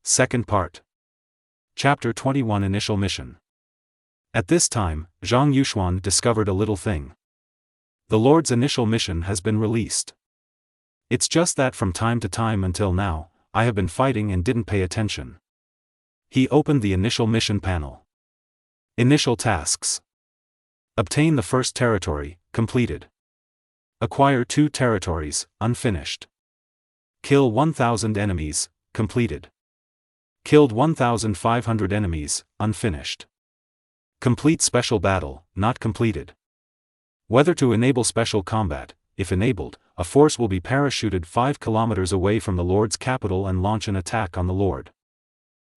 Second Part. Chapter 21 Initial Mission. At this time, Zhang Yuxuan discovered a little thing. The Lord's initial mission has been released. It's just that from time to time until now, I have been fighting and didn't pay attention. He opened the initial mission panel. Initial tasks. Obtain the first territory, completed. Acquire 2 territories, unfinished. Kill 1,000 enemies, completed. Killed 1,500 enemies, unfinished. Complete special battle, not completed. Whether to enable special combat, if enabled, a force will be parachuted 5 kilometers away from the Lord's capital and launch an attack on the Lord.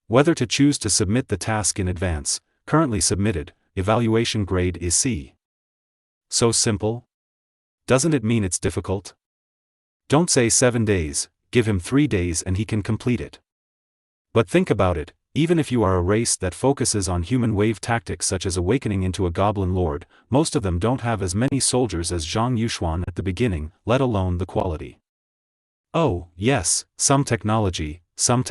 Whether to choose to submit the task in advance, currently submitted, evaluation grade is C. So simple? Doesn't it mean it's difficult? Don't say 7 days, give him 3 days and he can complete it. But think about it, even if you are a race that focuses on human wave tactics such as awakening into a goblin lord, most of them don't have as many soldiers as Zhang Yuxuan at the beginning, let alone the quality. Oh, yes, some technology. Zhang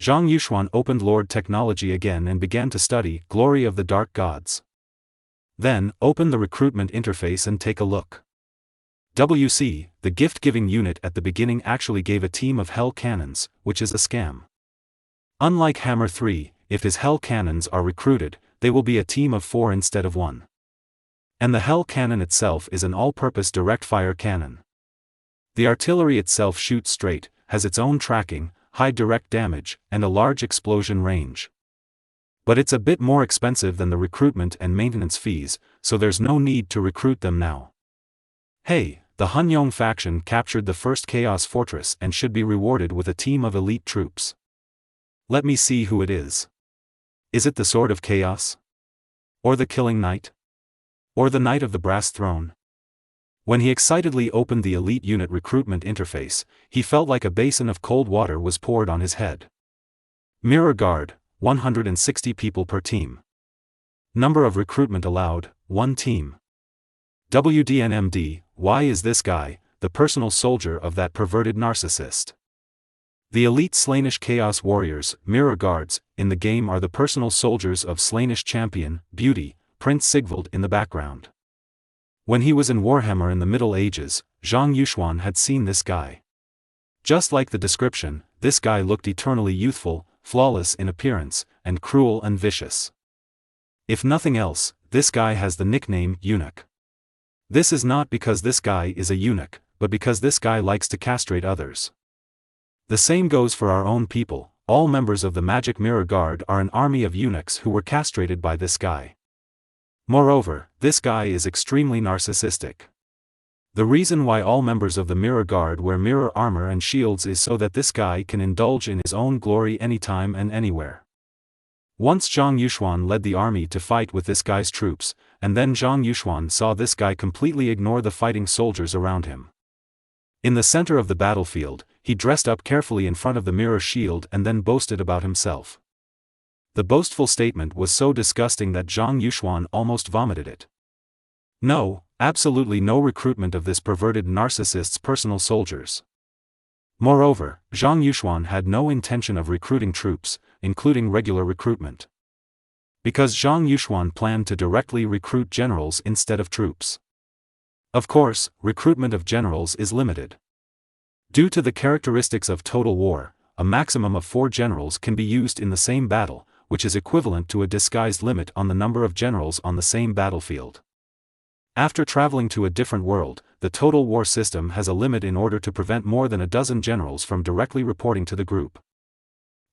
Yuxuan opened Lord Technology again and began to study Glory of the Dark Gods. Then, open the recruitment interface and take a look. WC, the gift-giving unit at the beginning actually gave a team of Hell Cannons, which is a scam. Unlike Hammer 3, if his Hell Cannons are recruited, they will be a team of 4 instead of 1. And the Hell Cannon itself is an all-purpose direct-fire cannon. The artillery itself shoots straight, has its own tracking, high direct damage, and a large explosion range. But it's a bit more expensive than the recruitment and maintenance fees, so there's no need to recruit them now. Hey, the Hunyong faction captured the first Chaos Fortress and should be rewarded with a team of elite troops. Let me see who it is. Is it the Sword of Chaos? Or the Killing Knight? Or the Knight of the Brass Throne? When he excitedly opened the elite unit recruitment interface, he felt like a basin of cold water was poured on his head. Mirror Guard, 160 people per team. Number of recruitment allowed, 1 team. WDNMD, why is this guy, the personal soldier of that perverted narcissist? The elite Slaanesh Chaos Warriors, Mirror Guards, in the game are the personal soldiers of Slaanesh Champion, Beauty, Prince Sigvald in the background. When he was in Warhammer in the Middle Ages, Zhang Yuxuan had seen this guy. Just like the description, this guy looked eternally youthful, flawless in appearance, and cruel and vicious. If nothing else, this guy has the nickname Eunuch. This is not because this guy is a eunuch, but because this guy likes to castrate others. The same goes for our own people, all members of the Magic Mirror Guard are an army of eunuchs who were castrated by this guy. Moreover, this guy is extremely narcissistic. The reason why all members of the Mirror Guard wear mirror armor and shields is so that this guy can indulge in his own glory anytime and anywhere. Once Zhang Yuxuan led the army to fight with this guy's troops, and then Zhang Yuxuan saw this guy completely ignore the fighting soldiers around him. In the center of the battlefield, he dressed up carefully in front of the mirror shield and then boasted about himself. The boastful statement was so disgusting that Zhang Yuxuan almost vomited it. No, absolutely no recruitment of this perverted narcissist's personal soldiers. Moreover, Zhang Yuxuan had no intention of recruiting troops, including regular recruitment. Because Zhang Yuxuan planned to directly recruit generals instead of troops. Of course, recruitment of generals is limited. Due to the characteristics of Total War, a maximum of 4 generals can be used in the same battle, which is equivalent to a disguised limit on the number of generals on the same battlefield. After traveling to a different world, the Total War system has a limit in order to prevent more than a dozen generals from directly reporting to the group.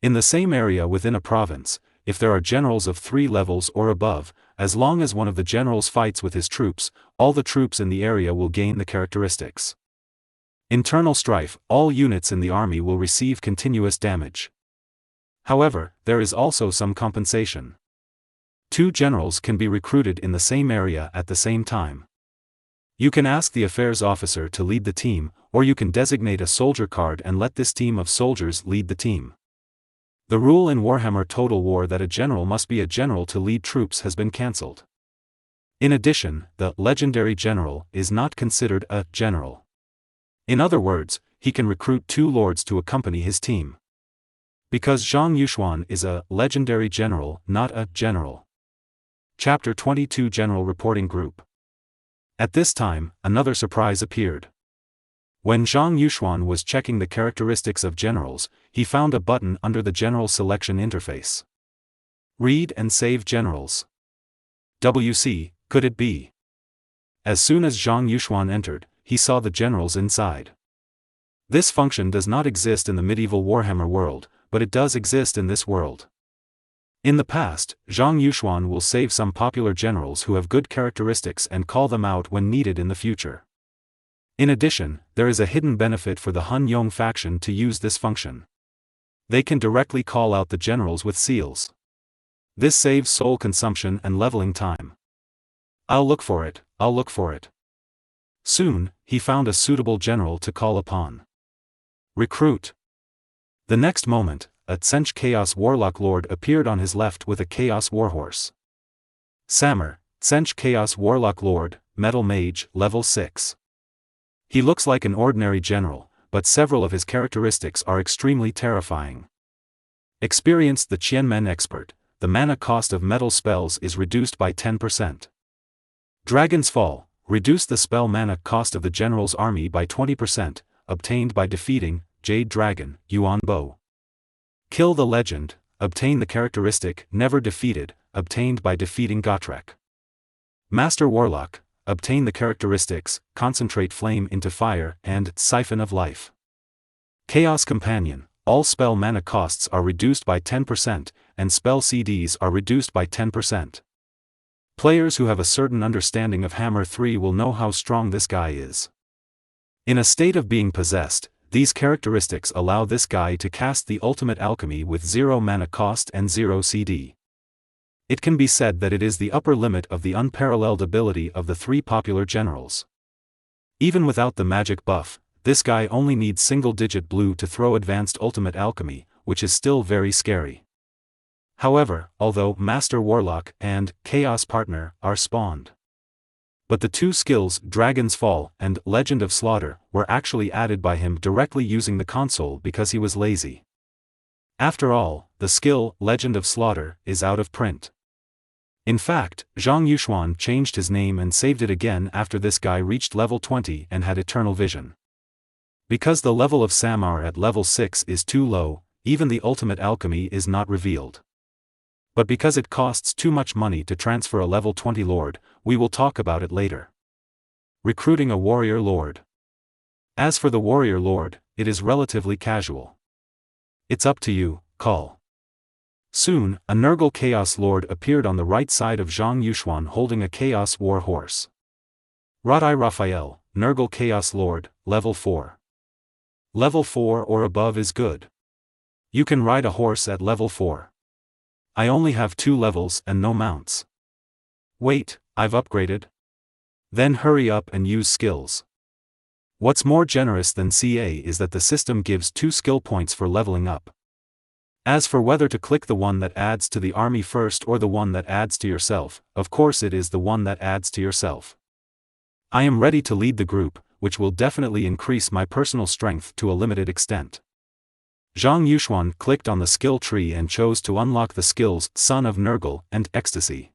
In the same area within a province, if there are generals of 3 levels or above, as long as one of the generals fights with his troops, all the troops in the area will gain the characteristics. Internal strife, all units in the army will receive continuous damage. However, there is also some compensation. 2 generals can be recruited in the same area at the same time. You can ask the affairs officer to lead the team, or you can designate a soldier card and let this team of soldiers lead the team. The rule in Warhammer Total War that a general must be a general to lead troops has been cancelled. In addition, the legendary general is not considered a general. In other words, he can recruit 2 lords to accompany his team. Because Zhang Yuxuan is a legendary general, not a general. Chapter 22 General Reporting Group. At this time, another surprise appeared. When Zhang Yuxuan was checking the characteristics of generals, he found a button under the General Selection interface. Read and save generals. WC, could it be? As soon as Zhang Yuxuan entered, he saw the generals inside. This function does not exist in the medieval Warhammer world, but it does exist in this world. In the past, Zhang Yuxuan will save some popular generals who have good characteristics and call them out when needed in the future. In addition, there is a hidden benefit for the Hun Yong faction to use this function. They can directly call out the generals with seals. This saves soul consumption and leveling time. I'll look for it. Soon, he found a suitable general to call upon. Recruit. The next moment, a Tsench Chaos Warlock Lord appeared on his left with a Chaos Warhorse. Samur, Tsench Chaos Warlock Lord, Metal Mage, level 6. He looks like an ordinary general, but several of his characteristics are extremely terrifying. Experienced the Qianmen Expert, the mana cost of metal spells is reduced by 10%. Dragon's Fall, reduce the spell mana cost of the general's army by 20%, obtained by defeating Jade Dragon, Yuan Bo. Kill the Legend, obtain the characteristic Never Defeated, obtained by defeating Gotrek. Master Warlock, obtain the characteristics Concentrate Flame into Fire and Siphon of Life. Chaos Companion, all spell mana costs are reduced by 10%, and spell CDs are reduced by 10%. Players who have a certain understanding of Hammer 3 will know how strong this guy is. In a state of being possessed, these characteristics allow this guy to cast the ultimate alchemy with 0 mana cost and 0 CD. It can be said that it is the upper limit of the unparalleled ability of the 3 popular generals. Even without the magic buff, this guy only needs single-digit blue to throw advanced ultimate alchemy, which is still very scary. However, although Master Warlock and Chaos Partner are spawned. But the 2 skills Dragon's Fall and Legend of Slaughter were actually added by him directly using the console because he was lazy. After all, the skill Legend of Slaughter is out of print. In fact, Zhang Yuxuan changed his name and saved it again after this guy reached level 20 and had Eternal Vision. Because the level of Samur at level 6 is too low, even the ultimate alchemy is not revealed. But because it costs too much money to transfer a level 20 Lord, we will talk about it later. Recruiting a Warrior Lord. As for the Warrior Lord, it is relatively casual. It's up to you, call. Soon, a Nurgle Chaos Lord appeared on the right side of Zhang Yuxuan holding a Chaos War Horse. Radai Raphael, Nurgle Chaos Lord, level 4. Level 4 or above is good. You can ride a horse at level 4. I only have 2 levels and no mounts. Wait, I've upgraded? Then hurry up and use skills. What's more generous than CA is that the system gives 2 skill points for leveling up. As for whether to click the one that adds to the army first or the one that adds to yourself, of course it is the one that adds to yourself. I am ready to lead the group, which will definitely increase my personal strength to a limited extent. Zhang Yuxuan clicked on the skill tree and chose to unlock the skills Son of Nurgle and Ecstasy.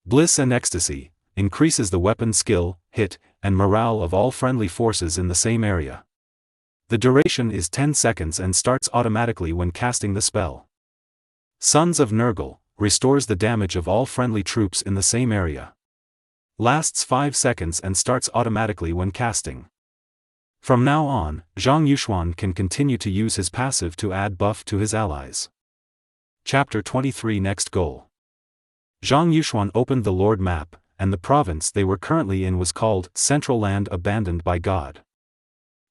Bliss and Ecstasy increases the weapon skill, hit, and morale of all friendly forces in the same area. The duration is 10 seconds and starts automatically when casting the spell. Sons of Nurgle restores the damage of all friendly troops in the same area. Lasts 5 seconds and starts automatically when casting. From now on, Zhang Yuxuan can continue to use his passive to add buff to his allies. Chapter 23 Next Goal. Zhang Yuxuan opened the Lord map, and the province they were currently in was called Central Land Abandoned by God.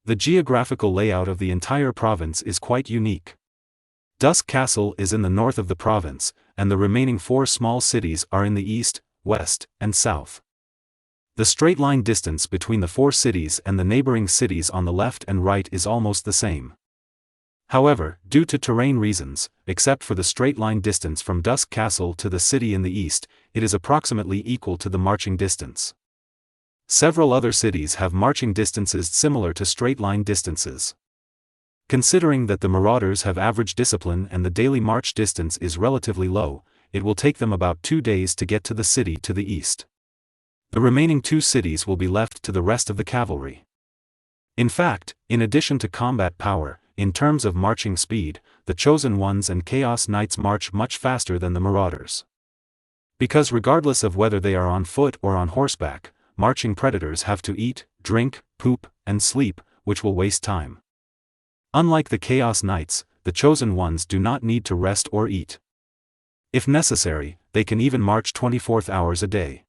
The geographical layout of the entire province is quite unique. Dusk Castle is in the north of the province, and the remaining 4 small cities are in the east, west, and south. The straight line distance between the 4 cities and the neighboring cities on the left and right is almost the same. However, due to terrain reasons, except for the straight line distance from Dusk Castle to the city in the east, it is approximately equal to the marching distance. Several other cities have marching distances similar to straight line distances. Considering that the Marauders have average discipline and the daily march distance is relatively low, it will take them about 2 days to get to the city to the east. The remaining 2 cities will be left to the rest of the cavalry. In fact, in addition to combat power, in terms of marching speed, the Chosen Ones and Chaos Knights march much faster than the Marauders. Because regardless of whether they are on foot or on horseback, marching predators have to eat, drink, poop, and sleep, which will waste time. Unlike the Chaos Knights, the Chosen Ones do not need to rest or eat. If necessary, they can even march 24 hours a day.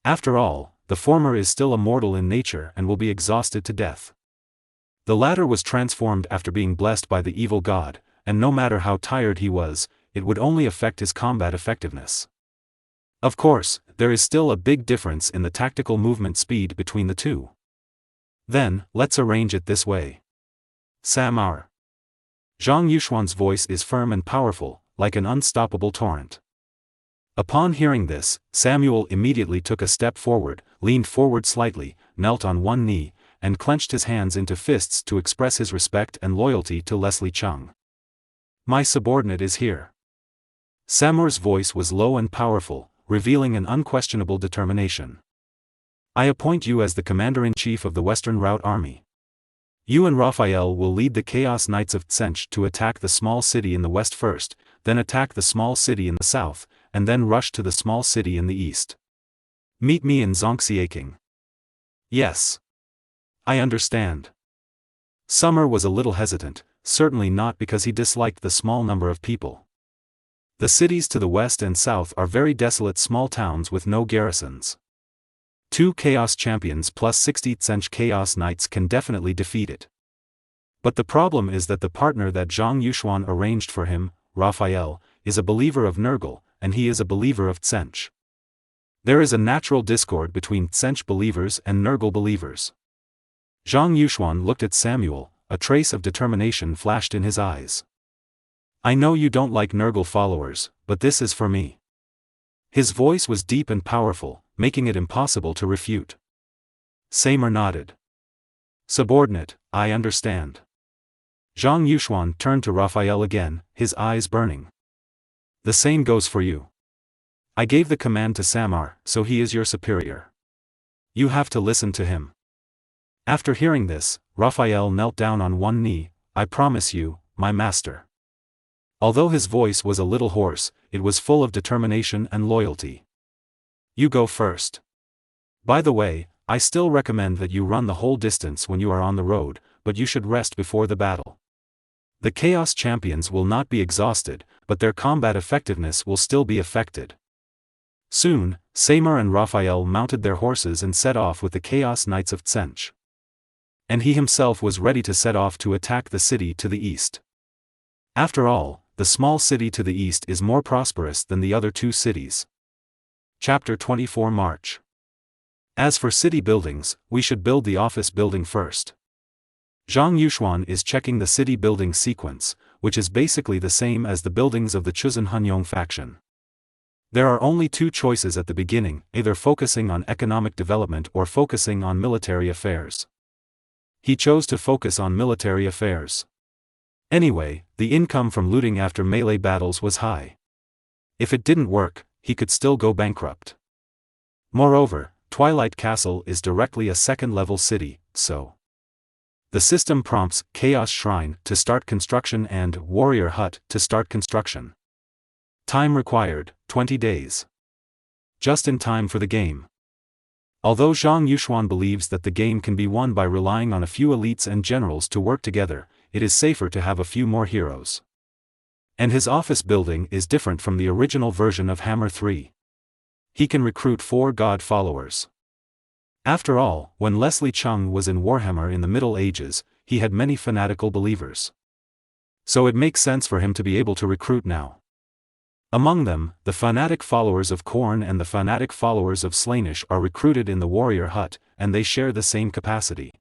After all, the former is still immortal in nature and will be exhausted to death. The latter was transformed after being blessed by the evil god, and no matter how tired he was, it would only affect his combat effectiveness. Of course, there is still a big difference in the tactical movement speed between the two. Then, let's arrange it this way. Samar. Zhang Yuxuan's voice is firm and powerful, like an unstoppable torrent. Upon hearing this, Samuel immediately took a step forward, leaned forward slightly, knelt on one knee, and clenched his hands into fists to express his respect and loyalty to Leslie Chung. My subordinate is here. Samar's voice was low and powerful, revealing an unquestionable determination. I appoint you as the commander-in-chief of the Western Route Army. You and Raphael will lead the Chaos Knights of Tsench to attack the small city in the west first, then attack the small city in the south, and then rush to the small city in the east. Meet me in Zongxiaking. Yes. I understand. Summer was a little hesitant, certainly not because he disliked the small number of people. The cities to the west and south are very desolate small towns with no garrisons. 2 Chaos Champions plus 60 Tsench Chaos Knights can definitely defeat it. But the problem is that the partner that Zhang Yuxuan arranged for him, Raphael, is a believer of Nurgle, and he is a believer of Tsench. There is a natural discord between Tsench believers and Nurgle believers. Zhang Yuxuan looked at Samuel, a trace of determination flashed in his eyes. I know you don't like Nurgle followers, but this is for me. His voice was deep and powerful, making it impossible to refute. Samar nodded. Subordinate, I understand. Zhang Yuxuan turned to Raphael again, his eyes burning. The same goes for you. I gave the command to Samar, so he is your superior. You have to listen to him. After hearing this, Raphael knelt down on one knee. I promise you, my master. Although his voice was a little hoarse, it was full of determination and loyalty. You go first. By the way, I still recommend that you run the whole distance when you are on the road, but you should rest before the battle. The Chaos Champions will not be exhausted, but their combat effectiveness will still be affected. Soon, Samar and Raphael mounted their horses and set off with the Chaos Knights of Tsench. And he himself was ready to set off to attack the city to the east. After all, the small city to the east is more prosperous than the other 2 cities. Chapter 24 March. As for city buildings, we should build the office building first. Zhang Yuxuan is checking the city building sequence, which is basically the same as the buildings of the Chosen Hunyong faction. There are only 2 choices at the beginning, either focusing on economic development or focusing on military affairs. He chose to focus on military affairs. Anyway, the income from looting after melee battles was high. If it didn't work, he could still go bankrupt. Moreover, Twilight Castle is directly a second-level city, so the system prompts Chaos Shrine to start construction and Warrior Hut to start construction. Time required, 20 days. Just in time for the game. Although Zhang Yuxuan believes that the game can be won by relying on a few elites and generals to work together, it is safer to have a few more heroes. And his office building is different from the original version of Hammer 3. He can recruit 4 god followers. After all, when Leslie Chung was in Warhammer in the Middle Ages, he had many fanatical believers. So it makes sense for him to be able to recruit now. Among them, the fanatic followers of Khorne and the fanatic followers of Slaanesh are recruited in the Warrior Hut, and they share the same capacity.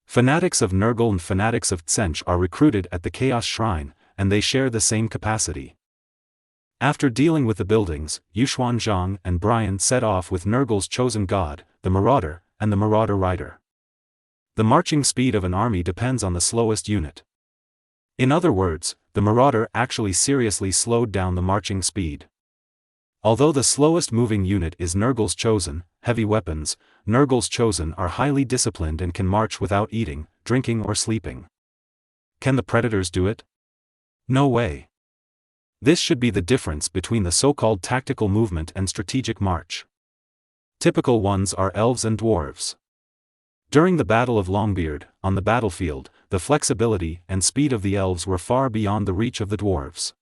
Fanatics of Nurgle and fanatics of Tsench are recruited at the Chaos Shrine, and they share the same capacity. After dealing with the buildings, Yuxuan Zhang and Brian set off with Nurgle's chosen god, the Marauder, and the Marauder Rider. The marching speed of an army depends on the slowest unit. In other words, the Marauder actually seriously slowed down the marching speed. Although the slowest moving unit is Nurgle's Chosen, heavy weapons, Nurgle's Chosen are highly disciplined and can march without eating, drinking or sleeping. Can the Predators do it? No way. This should be the difference between the so-called tactical movement and strategic march. Typical ones are elves and dwarves. During the Battle of Longbeard, on the battlefield, the flexibility and speed of the elves were far beyond the reach of the dwarves.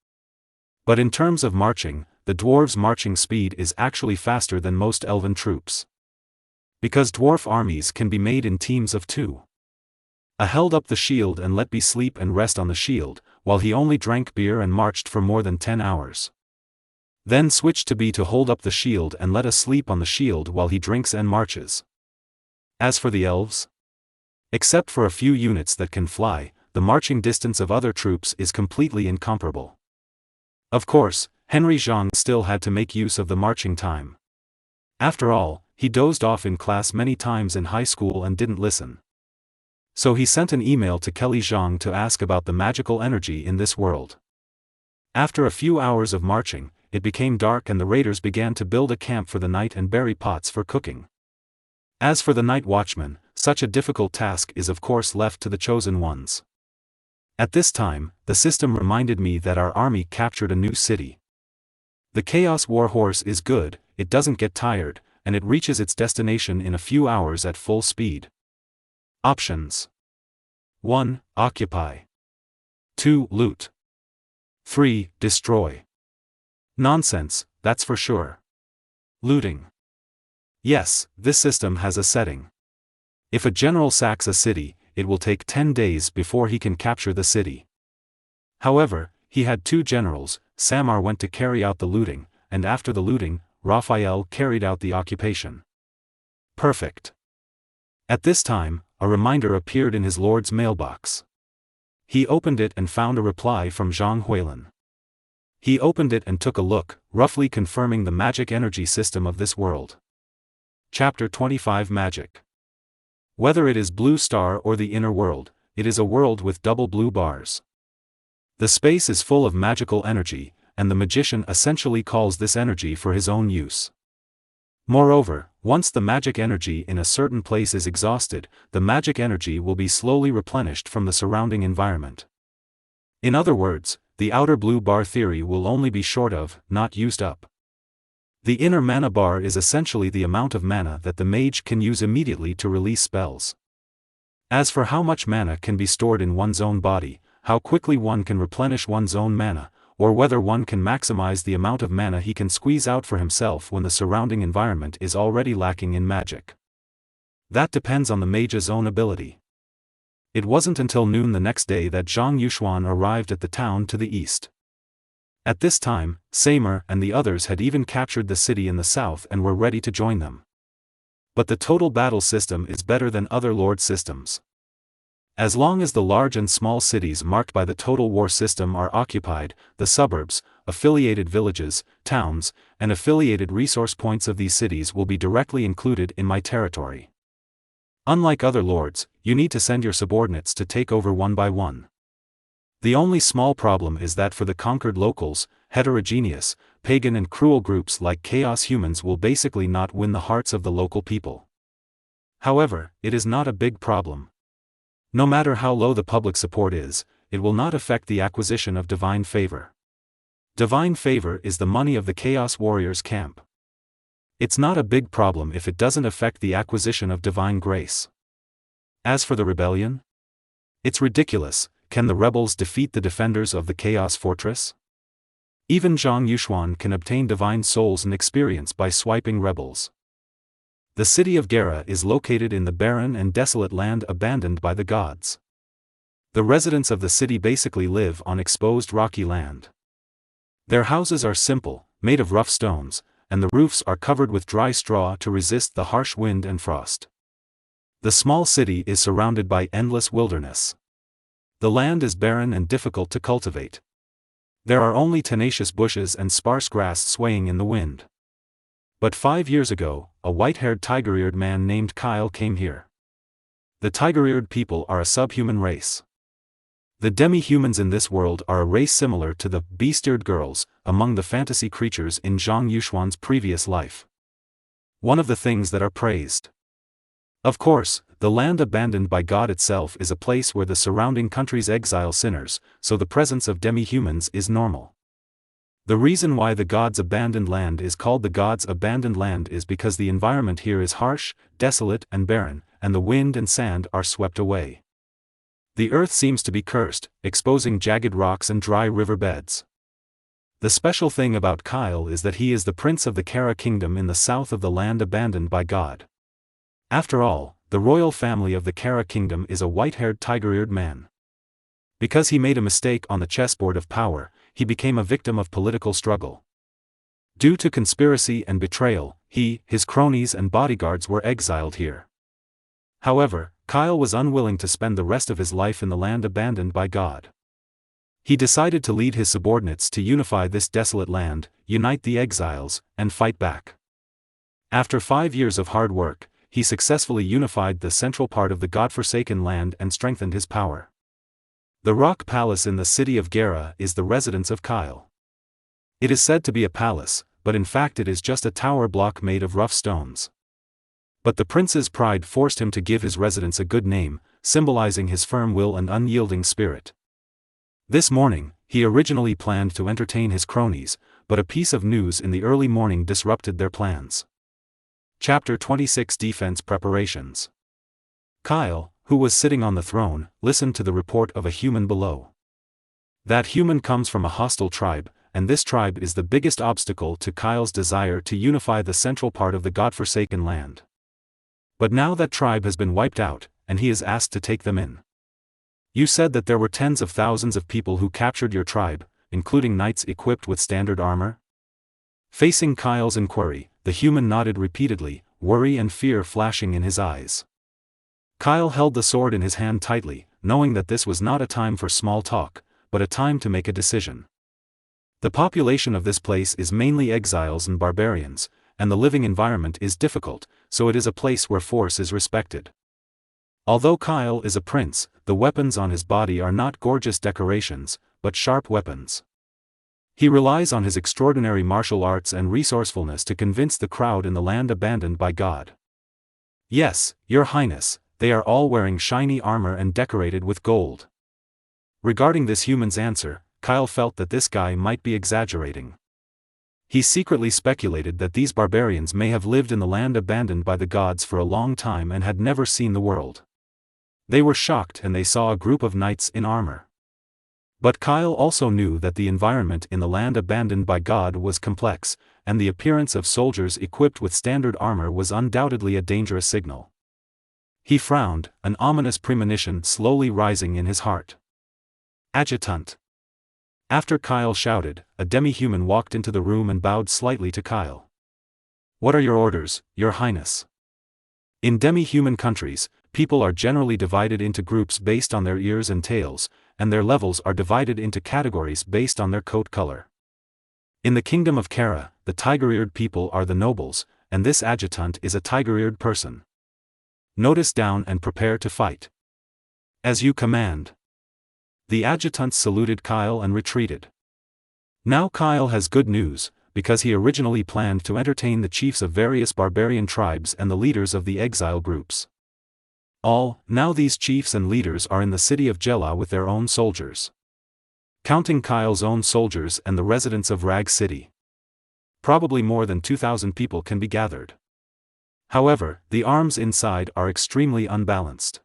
But in terms of marching, the dwarves' marching speed is actually faster than most elven troops. Because dwarf armies can be made in teams of 2. A held up the shield and let B sleep and rest on the shield, while he only drank beer and marched for more than 10 hours. Then switched to B to hold up the shield and let A sleep on the shield while he drinks and marches. As for the elves, except for a few units that can fly, the marching distance of other troops is completely incomparable. Of course, Henry Zhang still had to make use of the marching time. After all, he dozed off in class many times in high school and didn't listen. So he sent an email to Kelly Zhang to ask about the magical energy in this world. After a few hours of marching, it became dark and the raiders began to build a camp for the night and bury pots for cooking. As for the night watchman, such a difficult task is of course left to the chosen ones. At this time, the system reminded me that our army captured a new city. The Chaos Warhorse is good, it doesn't get tired, and it reaches its destination in a few hours at full speed. Options: 1. Occupy. 2. Loot. 3. Destroy. Nonsense, that's for sure. Looting. Yes, this system has a setting. If a general sacks a city, it will take 10 days before he can capture the city. However, he had 2 generals, Samar went to carry out the looting, and after the looting, Raphael carried out the occupation. Perfect. At this time, a reminder appeared in his lord's mailbox. He opened it and found a reply from Zhang Huilin. He opened it and took a look, roughly confirming the magic energy system of this world. Chapter 25 Magic. Whether it is Blue Star or the inner world, it is a world with double blue bars. The space is full of magical energy, and the magician essentially calls this energy for his own use. Moreover, once the magic energy in a certain place is exhausted, the magic energy will be slowly replenished from the surrounding environment. In other words, the outer blue bar theory will only be short of, not used up. The inner mana bar is essentially the amount of mana that the mage can use immediately to release spells. As for how much mana can be stored in one's own body, how quickly one can replenish one's own mana, or whether one can maximize the amount of mana he can squeeze out for himself when the surrounding environment is already lacking in magic. That depends on the mage's own ability. It wasn't until noon the next day that Zhang Yuxuan arrived at the town to the east. At this time, Samar and the others had even captured the city in the south and were ready to join them. But the total battle system is better than other lord systems. As long as the large and small cities marked by the total war system are occupied, the suburbs, affiliated villages, towns, and affiliated resource points of these cities will be directly included in my territory. Unlike other lords, you need to send your subordinates to take over one by one. The only small problem is that for the conquered locals, heterogeneous, pagan and cruel groups like chaos humans will basically not win the hearts of the local people. However, it is not a big problem. No matter how low the public support is, it will not affect the acquisition of divine favor. Divine favor is the money of the Chaos Warriors camp. It's not a big problem if it doesn't affect the acquisition of divine grace. As for the rebellion? It's ridiculous. Can the rebels defeat the defenders of the Chaos Fortress? Even Zhang Yuxuan can obtain divine souls and experience by swiping rebels. The city of Gera is located in the barren and desolate land abandoned by the gods. The residents of the city basically live on exposed rocky land. Their houses are simple, made of rough stones, and the roofs are covered with dry straw to resist the harsh wind and frost. The small city is surrounded by endless wilderness. The land is barren and difficult to cultivate. There are only tenacious bushes and sparse grass swaying in the wind. But 5 years ago, a white-haired tiger-eared man named Kyle came here. The tiger-eared people are a subhuman race. The demi-humans in this world are a race similar to the beast-eared girls among the fantasy creatures in Zhang Yuxuan's previous life. One of the things that are praised. Of course, the land abandoned by God itself is a place where the surrounding countries exile sinners, so the presence of demi-humans is normal. The reason why the gods' abandoned land is called the gods' abandoned land is because the environment here is harsh, desolate and barren, and the wind and sand are swept away. The earth seems to be cursed, exposing jagged rocks and dry riverbeds. The special thing about Kyle is that he is the prince of the Kara kingdom in the south of the land abandoned by God. After all, the royal family of the Kara kingdom is a white-haired tiger-eared man. Because he made a mistake on the chessboard of power, he became a victim of political struggle. Due to conspiracy and betrayal, he, his cronies and bodyguards were exiled here. However, Kyle was unwilling to spend the rest of his life in the land abandoned by God. He decided to lead his subordinates to unify this desolate land, unite the exiles, and fight back. After 5 years of hard work, he successfully unified the central part of the God-forsaken land and strengthened his power. The Rock Palace in the city of Gera is the residence of Kyle. It is said to be a palace, but in fact it is just a tower block made of rough stones. But the prince's pride forced him to give his residence a good name, symbolizing his firm will and unyielding spirit. This morning, he originally planned to entertain his cronies, but a piece of news in the early morning disrupted their plans. Chapter 26 Defense Preparations. Kyle, who was sitting on the throne, listened to the report of a human below. That human comes from a hostile tribe, and this tribe is the biggest obstacle to Kyle's desire to unify the central part of the God-forsaken land. But now that tribe has been wiped out, and he is asked to take them in. You said that there were tens of thousands of people who captured your tribe, including knights equipped with standard armor? Facing Kyle's inquiry, the human nodded repeatedly, worry and fear flashing in his eyes. Kyle held the sword in his hand tightly, knowing that this was not a time for small talk, but a time to make a decision. The population of this place is mainly exiles and barbarians, and the living environment is difficult, so it is a place where force is respected. Although Kyle is a prince, the weapons on his body are not gorgeous decorations, but sharp weapons. He relies on his extraordinary martial arts and resourcefulness to convince the crowd in the land abandoned by God. Yes, Your Highness, they are all wearing shiny armor and decorated with gold. Regarding this human's answer, Kyle felt that this guy might be exaggerating. He secretly speculated that these barbarians may have lived in the land abandoned by the gods for a long time and had never seen the world. They were shocked and they saw a group of knights in armor. But Kyle also knew that the environment in the land abandoned by God was complex, and the appearance of soldiers equipped with standard armor was undoubtedly a dangerous signal. He frowned, an ominous premonition slowly rising in his heart. Adjutant. After Kyle shouted, a demi-human walked into the room and bowed slightly to Kyle. What are your orders, Your Highness? In demi-human countries, people are generally divided into groups based on their ears and tails, and their levels are divided into categories based on their coat color. In the kingdom of Kara, the tiger-eared people are the nobles, and this adjutant is a tiger-eared person. Notice down and prepare to fight. As you command. The adjutant saluted Kyle and retreated. Now Kyle has good news, because he originally planned to entertain the chiefs of various barbarian tribes and the leaders of the exile groups. Now these chiefs and leaders are in the city of Jela with their own soldiers. Counting Kyle's own soldiers and the residents of Rag City. Probably more than 2,000 people can be gathered. However, the arms inside are extremely unbalanced.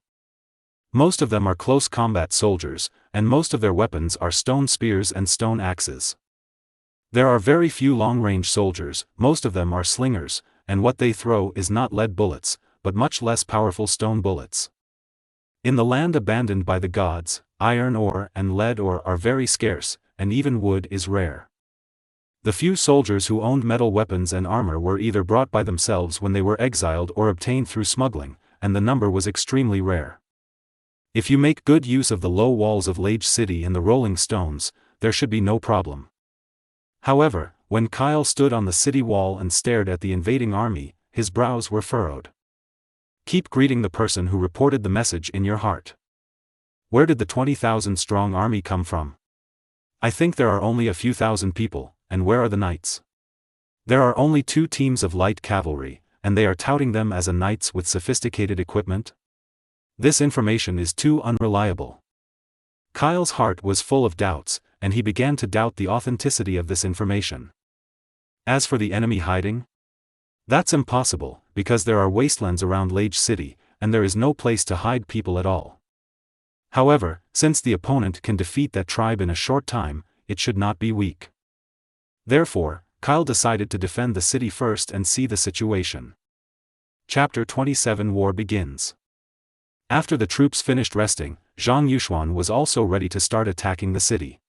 Most of them are close combat soldiers, and most of their weapons are stone spears and stone axes. There are very few long-range soldiers, most of them are slingers, and what they throw is not lead bullets, but much less powerful stone bullets. In the land abandoned by the gods, iron ore and lead ore are very scarce, and even wood is rare. The few soldiers who owned metal weapons and armor were either brought by themselves when they were exiled or obtained through smuggling, and the number was extremely rare. If you make good use of the low walls of Lage City and the rolling stones, there should be no problem. However, when Kyle stood on the city wall and stared at the invading army, his brows were furrowed. Keep greeting the person who reported the message in your heart. Where did the 20,000-strong army come from? I think there are only a few thousand people, and where are the knights? There are only 2 teams of light cavalry, and they are touting them as knights with sophisticated equipment? This information is too unreliable. Kyle's heart was full of doubts, and he began to doubt the authenticity of this information. As for the enemy hiding? That's impossible, because there are wastelands around Lage City, and there is no place to hide people at all. However, since the opponent can defeat that tribe in a short time, it should not be weak. Therefore, Kyle decided to defend the city first and see the situation. Chapter 27 War begins. After the troops finished resting, Zhang Yuxuan was also ready to start attacking the city.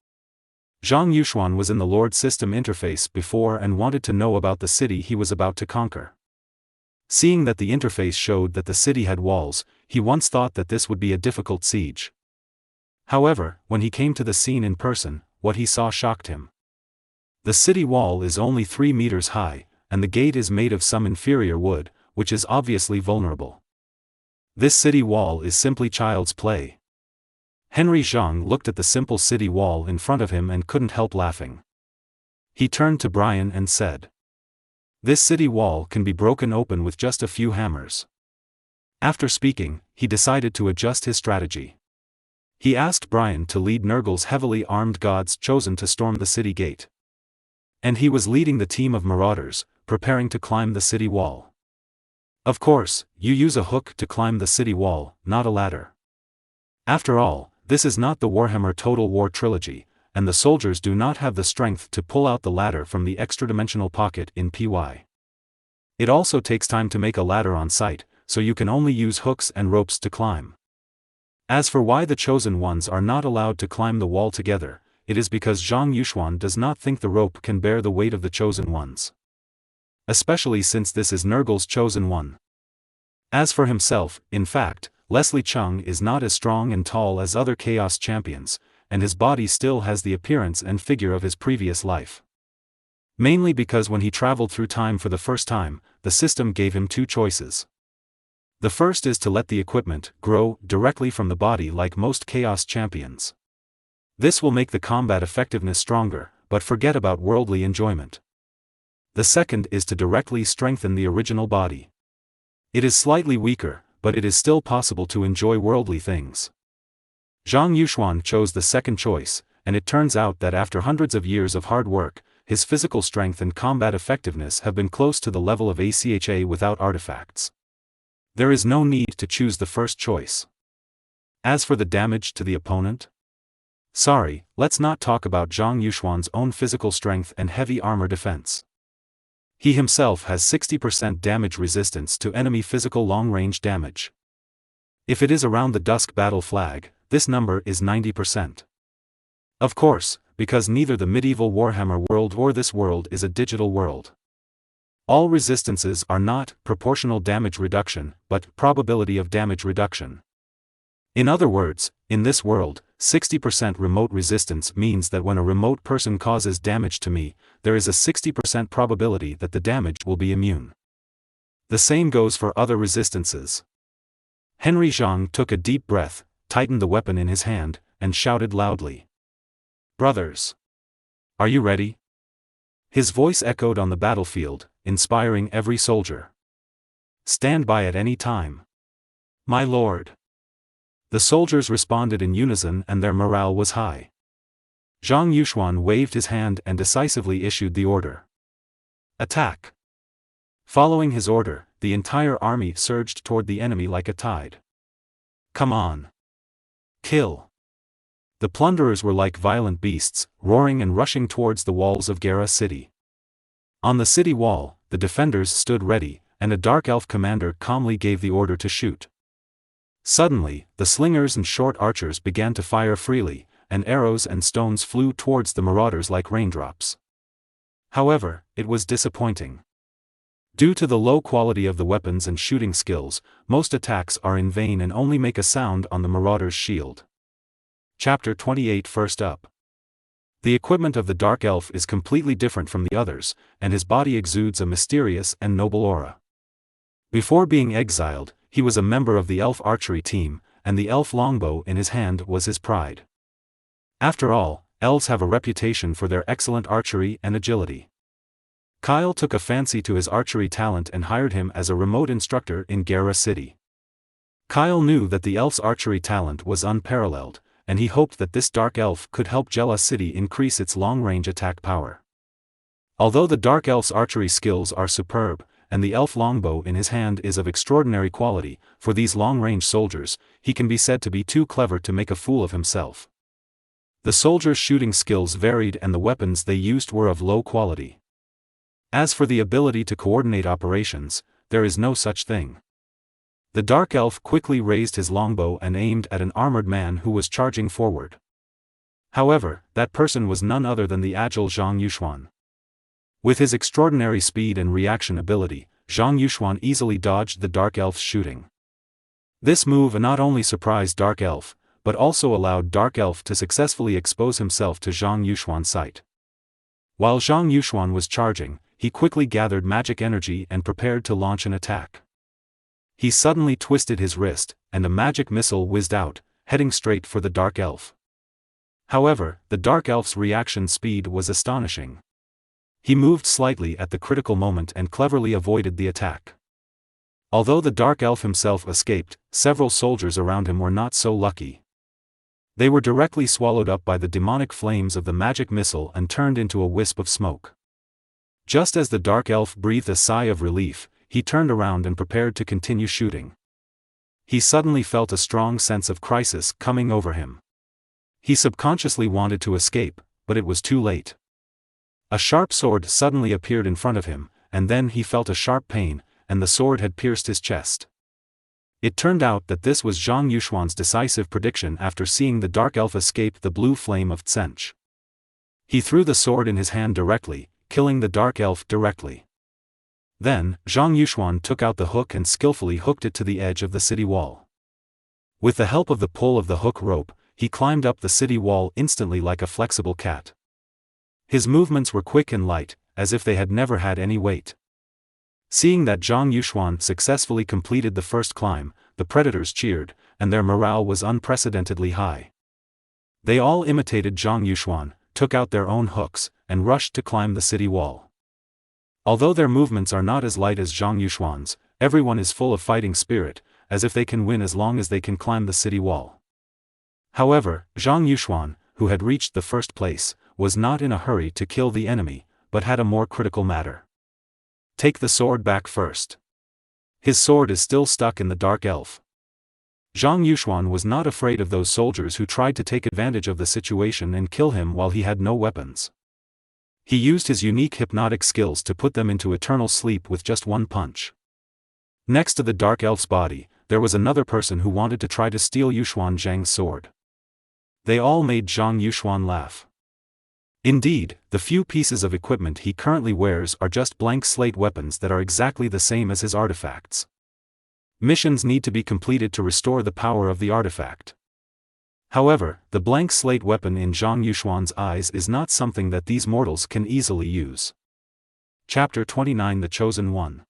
Zhang Yuxuan was in the Lord System interface before and wanted to know about the city he was about to conquer. Seeing that the interface showed that the city had walls, he once thought that this would be a difficult siege. However, when he came to the scene in person, what he saw shocked him. The city wall is only 3 meters high, and the gate is made of some inferior wood, which is obviously vulnerable. This city wall is simply child's play. Henry Zhang looked at the simple city wall in front of him and couldn't help laughing. He turned to Brian and said, "This city wall can be broken open with just a few hammers." After speaking, he decided to adjust his strategy. He asked Brian to lead Nurgle's heavily armed gods chosen to storm the city gate. And he was leading the team of marauders, preparing to climb the city wall. Of course, you use a hook to climb the city wall, not a ladder. After all, this is not the Warhammer Total War trilogy, and the soldiers do not have the strength to pull out the ladder from the extra-dimensional pocket in PY. It also takes time to make a ladder on site, so you can only use hooks and ropes to climb. As for why the Chosen Ones are not allowed to climb the wall together, it is because Zhang Yuxuan does not think the rope can bear the weight of the Chosen Ones. Especially since this is Nurgle's Chosen One. As for himself, in fact, Leslie Chung is not as strong and tall as other Chaos Champions, and his body still has the appearance and figure of his previous life. Mainly because when he traveled through time for the first time, the system gave him 2 choices. The first is to let the equipment grow directly from the body like most Chaos Champions. This will make the combat effectiveness stronger, but forget about worldly enjoyment. The second is to directly strengthen the original body. It is slightly weaker, but it is still possible to enjoy worldly things. Zhang Yuxuan chose the second choice, and it turns out that after hundreds of years of hard work, his physical strength and combat effectiveness have been close to the level of ACHA without artifacts. There is no need to choose the first choice. As for the damage to the opponent? Sorry, let's not talk about Zhang Yuxuan's own physical strength and heavy armor defense. He himself has 60% damage resistance to enemy physical long-range damage. If it is around the Dusk Battle flag, this number is 90%. Of course, because neither the medieval Warhammer world or this world is a digital world. All resistances are not proportional damage reduction, but probability of damage reduction. In other words, in this world, 60% remote resistance means that when a remote person causes damage to me, there is a 60% probability that the damage will be immune. The same goes for other resistances. Henry Zhang took a deep breath, tightened the weapon in his hand, and shouted loudly. "Brothers! Are you ready?" His voice echoed on the battlefield, inspiring every soldier. "Stand by at any time. My lord." The soldiers responded in unison and their morale was high. Zhang Yuxuan waved his hand and decisively issued the order. "Attack!" Following his order, the entire army surged toward the enemy like a tide. "Come on! Kill!" The plunderers were like violent beasts, roaring and rushing towards the walls of Gera City. On the city wall, the defenders stood ready, and a dark elf commander calmly gave the order to shoot. Suddenly, the slingers and short archers began to fire freely, and arrows and stones flew towards the marauders like raindrops. However, it was disappointing. Due to the low quality of the weapons and shooting skills, most attacks are in vain and only make a sound on the marauder's shield. Chapter 28 First up. The equipment of the Dark Elf is completely different from the others, and his body exudes a mysterious and noble aura. Before being exiled, he was a member of the elf archery team, and the elf longbow in his hand was his pride. After all, elves have a reputation for their excellent archery and agility. Kyle took a fancy to his archery talent and hired him as a remote instructor in Gera City. Kyle knew that the elf's archery talent was unparalleled, and he hoped that this dark elf could help Gela City increase its long-range attack power. Although the dark elf's archery skills are superb, and the elf longbow in his hand is of extraordinary quality, for these long-range soldiers, he can be said to be too clever to make a fool of himself. The soldiers' shooting skills varied and the weapons they used were of low quality. As for the ability to coordinate operations, there is no such thing. The dark elf quickly raised his longbow and aimed at an armored man who was charging forward. However, that person was none other than the agile Zhang Yuxuan. With his extraordinary speed and reaction ability, Zhang Yuxuan easily dodged the dark elf's shooting. This move not only surprised Dark Elf, but also allowed Dark Elf to successfully expose himself to Zhang Yuxuan's sight. While Zhang Yuxuan was charging, he quickly gathered magic energy and prepared to launch an attack. He suddenly twisted his wrist, and a magic missile whizzed out, heading straight for the Dark Elf. However, the Dark Elf's reaction speed was astonishing. He moved slightly at the critical moment and cleverly avoided the attack. Although the Dark Elf himself escaped, several soldiers around him were not so lucky. They were directly swallowed up by the demonic flames of the magic missile and turned into a wisp of smoke. Just as the Dark Elf breathed a sigh of relief, he turned around and prepared to continue shooting. He suddenly felt a strong sense of crisis coming over him. He subconsciously wanted to escape, but it was too late. A sharp sword suddenly appeared in front of him, and then he felt a sharp pain, and the sword had pierced his chest. It turned out that this was Zhang Yuxuan's decisive prediction after seeing the Dark Elf escape the blue flame of Tsench. He threw the sword in his hand directly, killing the Dark Elf directly. Then, Zhang Yuxuan took out the hook and skillfully hooked it to the edge of the city wall. With the help of the pull of the hook rope, he climbed up the city wall instantly like a flexible cat. His movements were quick and light, as if they had never had any weight. Seeing that Zhang Yuxuan successfully completed the first climb, the predators cheered, and their morale was unprecedentedly high. They all imitated Zhang Yuxuan, took out their own hooks, and rushed to climb the city wall. Although their movements are not as light as Zhang Yuxuan's, everyone is full of fighting spirit, as if they can win as long as they can climb the city wall. However, Zhang Yuxuan, who had reached the first place, was not in a hurry to kill the enemy, but had a more critical matter. Take the sword back first. His sword is still stuck in the Dark Elf. Zhang Yuxuan was not afraid of those soldiers who tried to take advantage of the situation and kill him while he had no weapons. He used his unique hypnotic skills to put them into eternal sleep with just one punch. Next to the Dark Elf's body, there was another person who wanted to try to steal Yuxuan Zhang's sword. They all made Zhang Yuxuan laugh. Indeed, the few pieces of equipment he currently wears are just blank slate weapons that are exactly the same as his artifacts. Missions need to be completed to restore the power of the artifact. However, the blank slate weapon in Zhang Yuxuan's eyes is not something that these mortals can easily use. Chapter 29 The Chosen One.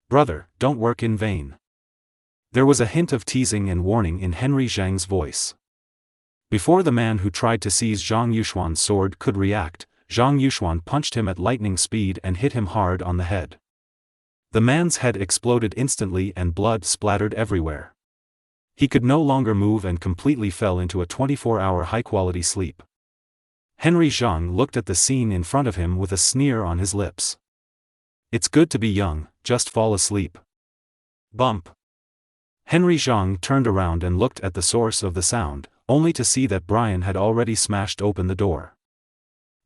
Brother, don't work in vain. There was a hint of teasing and warning in Henry Zhang's voice. Before the man who tried to seize Zhang Yuxuan's sword could react, Zhang Yuxuan punched him at lightning speed and hit him hard on the head. The man's head exploded instantly and blood splattered everywhere. He could no longer move and completely fell into a 24-hour high-quality sleep. Henry Zhang looked at the scene in front of him with a sneer on his lips. It's good to be young, just fall asleep. Bump. Henry Zhang turned around and looked at the source of the sound, only to see that Brian had already smashed open the door.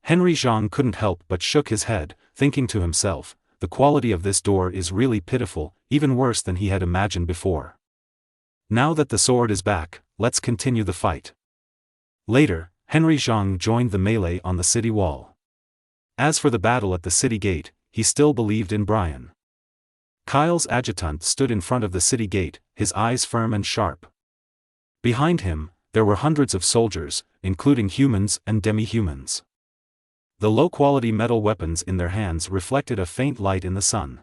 Henry Zhang couldn't help but shook his head, thinking to himself, the quality of this door is really pitiful, even worse than he had imagined before. Now that the sword is back, let's continue the fight. Later, Henry Zhang joined the melee on the city wall. As for the battle at the city gate, he still believed in Brian. Kyle's adjutant stood in front of the city gate, his eyes firm and sharp. Behind him, there were hundreds of soldiers, including humans and demi-humans. The low-quality metal weapons in their hands reflected a faint light in the sun.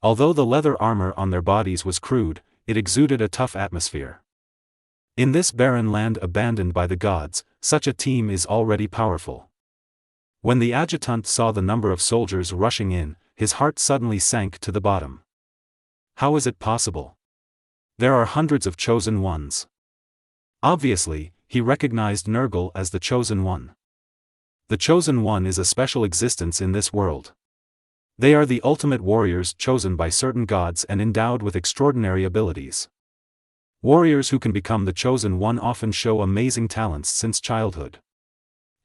Although the leather armor on their bodies was crude, it exuded a tough atmosphere. In this barren land abandoned by the gods, such a team is already powerful. When the adjutant saw the number of soldiers rushing in, his heart suddenly sank to the bottom. How is it possible? There are hundreds of chosen ones. Obviously, he recognized Nergal as the chosen one. The chosen one is a special existence in this world. They are the ultimate warriors chosen by certain gods and endowed with extraordinary abilities. Warriors who can become the chosen one often show amazing talents since childhood.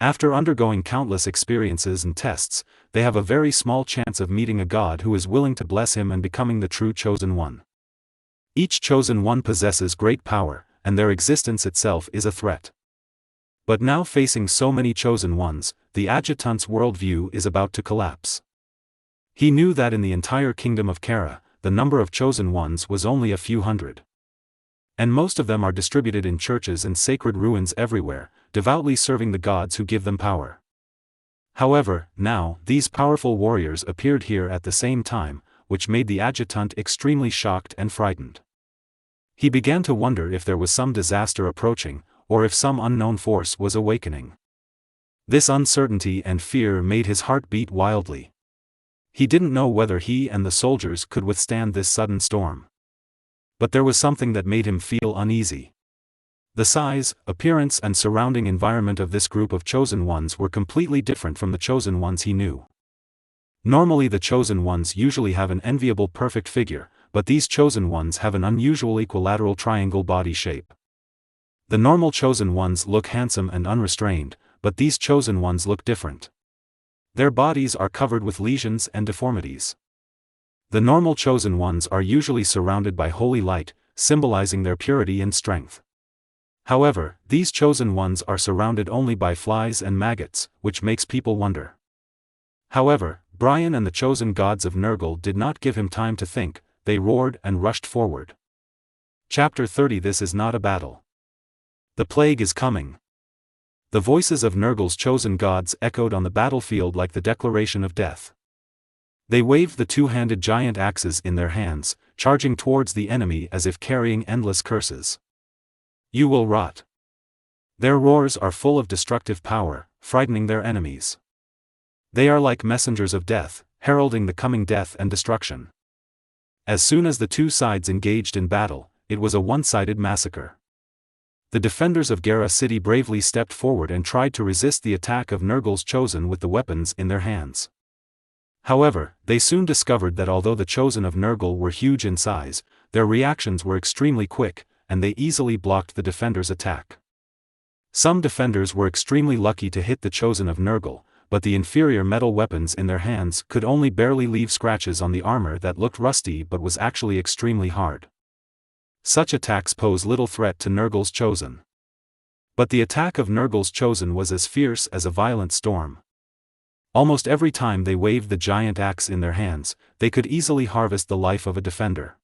After undergoing countless experiences and tests, they have a very small chance of meeting a god who is willing to bless him and becoming the true chosen one. Each chosen one possesses great power, and their existence itself is a threat. But now facing so many chosen ones, the adjutant's worldview is about to collapse. He knew that in the entire kingdom of Kara, the number of chosen ones was only a few hundred. And most of them are distributed in churches and sacred ruins everywhere, devoutly serving the gods who give them power. However, now, these powerful warriors appeared here at the same time, which made the adjutant extremely shocked and frightened. He began to wonder if there was some disaster approaching, or if some unknown force was awakening. This uncertainty and fear made his heart beat wildly. He didn't know whether he and the soldiers could withstand this sudden storm. But there was something that made him feel uneasy. The size, appearance and surrounding environment of this group of chosen ones were completely different from the chosen ones he knew. Normally the chosen ones usually have an enviable perfect figure, but these chosen ones have an unusual equilateral triangle body shape. The normal chosen ones look handsome and unrestrained, but these chosen ones look different. Their bodies are covered with lesions and deformities. The normal chosen ones are usually surrounded by holy light, symbolizing their purity and strength. However, these chosen ones are surrounded only by flies and maggots, which makes people wonder. However, Brian and the chosen gods of Nergal did not give him time to think, they roared and rushed forward. Chapter 30. This is not a battle. The plague is coming. The voices of Nergal's chosen gods echoed on the battlefield like the declaration of death. They waved the two-handed giant axes in their hands, charging towards the enemy as if carrying endless curses. You will rot. Their roars are full of destructive power, frightening their enemies. They are like messengers of death, heralding the coming death and destruction. As soon as the two sides engaged in battle, it was a one-sided massacre. The defenders of Gera city bravely stepped forward and tried to resist the attack of Nergal's chosen with the weapons in their hands. However, they soon discovered that although the chosen of Nergal were huge in size, their reactions were extremely quick, and they easily blocked the defenders' attack. Some defenders were extremely lucky to hit the chosen of Nergal, but the inferior metal weapons in their hands could only barely leave scratches on the armor that looked rusty but was actually extremely hard. Such attacks pose little threat to Nergal's chosen. But the attack of Nergal's chosen was as fierce as a violent storm. Almost every time they waved the giant axe in their hands, they could easily harvest the life of a defender.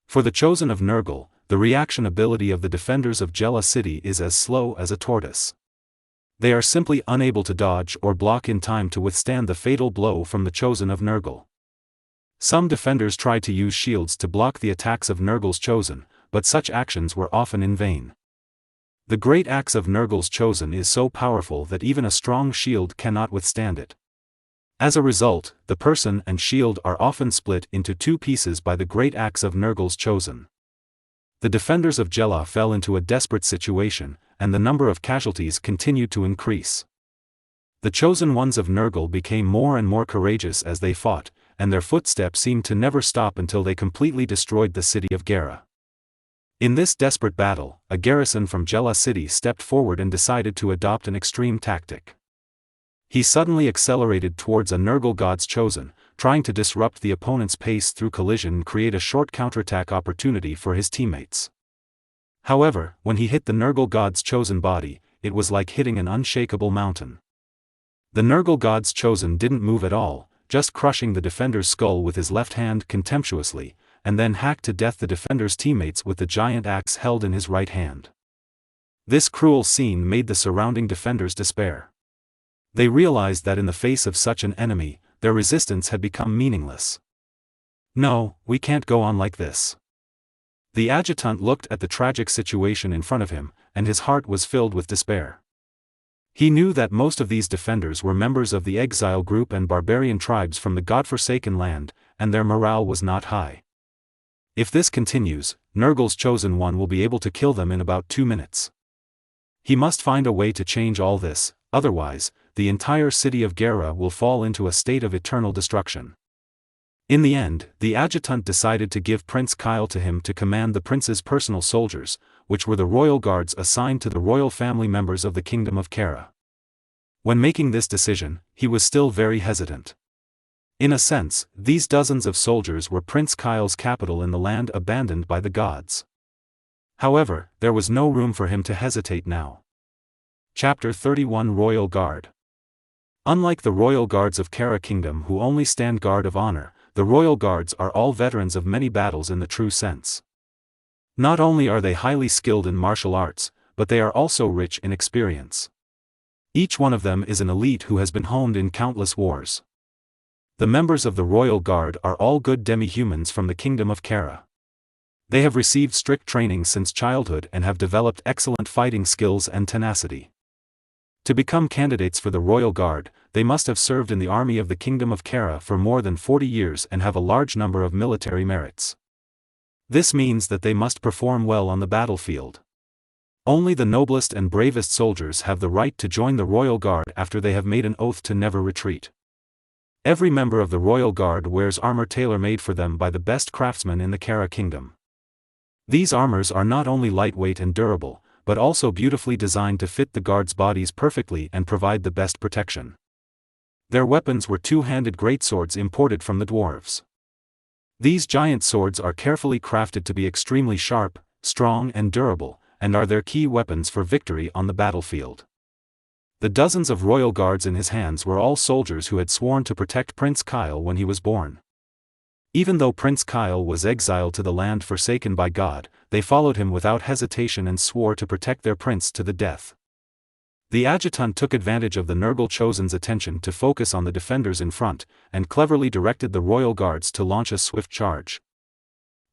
For the chosen of Nergal, the reaction ability of the defenders of Gela city is as slow as a tortoise. They are simply unable to dodge or block in time to withstand the fatal blow from the chosen of Nergal. Some defenders tried to use shields to block the attacks of Nergal's chosen, but such actions were often in vain. The great axe of Nergal's chosen is so powerful that even a strong shield cannot withstand it. As a result, the person and shield are often split into two pieces by the great axe of Nergal's chosen. The defenders of Gela fell into a desperate situation, and the number of casualties continued to increase. The chosen ones of Nergal became more and more courageous as they fought, and their footsteps seemed to never stop until they completely destroyed the city of Gera. In this desperate battle, a garrison from Gela city stepped forward and decided to adopt an extreme tactic. He suddenly accelerated towards a Nergal god's chosen, trying to disrupt the opponent's pace through collision and create a short counterattack opportunity for his teammates. However, when he hit the Nergal god's chosen body, it was like hitting an unshakable mountain. The Nergal god's chosen didn't move at all, just crushing the defender's skull with his left hand contemptuously, and then hacked to death the defender's teammates with the giant axe held in his right hand. This cruel scene made the surrounding defenders despair. They realized that in the face of such an enemy, their resistance had become meaningless. No, we can't go on like this. The adjutant looked at the tragic situation in front of him, and his heart was filled with despair. He knew that most of these defenders were members of the exile group and barbarian tribes from the godforsaken land, and their morale was not high. If this continues, Nurgle's chosen one will be able to kill them in about 2 minutes. He must find a way to change all this, otherwise, the entire city of Gera will fall into a state of eternal destruction. In the end, the adjutant decided to give Prince Kyle to him to command the prince's personal soldiers, which were the royal guards assigned to the royal family members of the Kingdom of Gera. When making this decision, he was still very hesitant. In a sense, these dozens of soldiers were Prince Kyle's capital in the land abandoned by the gods. However, there was no room for him to hesitate now. Chapter 31 Royal Guard. Unlike the royal guards of Gera Kingdom who only stand guard of honor, the royal guards are all veterans of many battles in the true sense. Not only are they highly skilled in martial arts, but they are also rich in experience. Each one of them is an elite who has been honed in countless wars. The members of the royal guard are all good demi-humans from the Kingdom of Gera. They have received strict training since childhood and have developed excellent fighting skills and tenacity. To become candidates for the royal guard, they must have served in the army of the Kingdom of Gera for more than 40 years and have a large number of military merits. This means that they must perform well on the battlefield. Only the noblest and bravest soldiers have the right to join the royal guard after they have made an oath to never retreat. Every member of the royal guard wears armor tailor-made for them by the best craftsmen in the Gera Kingdom. These armors are not only lightweight and durable, but also beautifully designed to fit the guards' bodies perfectly and provide the best protection. Their weapons were two-handed greatswords imported from the dwarves. These giant swords are carefully crafted to be extremely sharp, strong and durable, and are their key weapons for victory on the battlefield. The dozens of royal guards in his hands were all soldiers who had sworn to protect Prince Kyle when he was born. Even though Prince Kyle was exiled to the land forsaken by God, they followed him without hesitation and swore to protect their prince to the death. The adjutant took advantage of the Nurgle Chosen's attention to focus on the defenders in front, and cleverly directed the royal guards to launch a swift charge.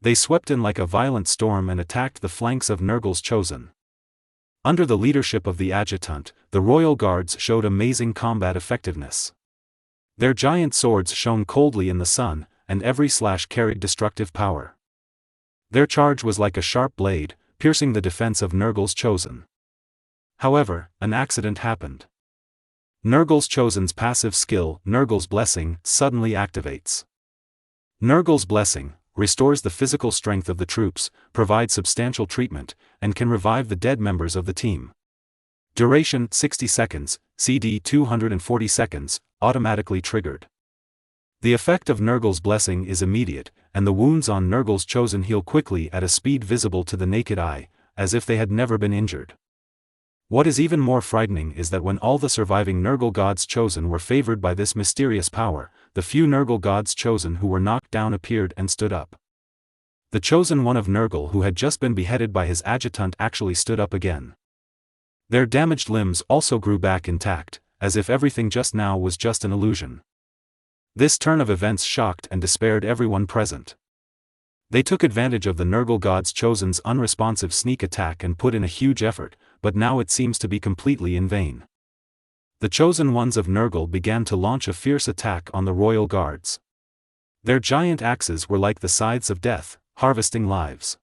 They swept in like a violent storm and attacked the flanks of Nurgle's Chosen. Under the leadership of the adjutant, the royal guards showed amazing combat effectiveness. Their giant swords shone coldly in the sun, and every slash carried destructive power. Their charge was like a sharp blade, piercing the defense of Nurgle's Chosen. However, an accident happened. Nurgle's Chosen's passive skill, Nurgle's Blessing, suddenly activates. Nurgle's Blessing restores the physical strength of the troops, provides substantial treatment, and can revive the dead members of the team. Duration 60 seconds, CD 240 seconds, automatically triggered. The effect of Nurgle's Blessing is immediate, and the wounds on Nurgle's Chosen heal quickly at a speed visible to the naked eye, as if they had never been injured. What is even more frightening is that when all the surviving Nurgle gods chosen were favored by this mysterious power, the few Nurgle gods chosen who were knocked down appeared and stood up. The chosen one of Nurgle who had just been beheaded by his adjutant actually stood up again. Their damaged limbs also grew back intact, as if everything just now was just an illusion. This turn of events shocked and despaired everyone present. They took advantage of the Nurgle gods chosen's unresponsive sneak attack and put in a huge effort, but now it seems to be completely in vain. The chosen ones of Nurgle began to launch a fierce attack on the royal guards. Their giant axes were like the scythes of death, harvesting lives.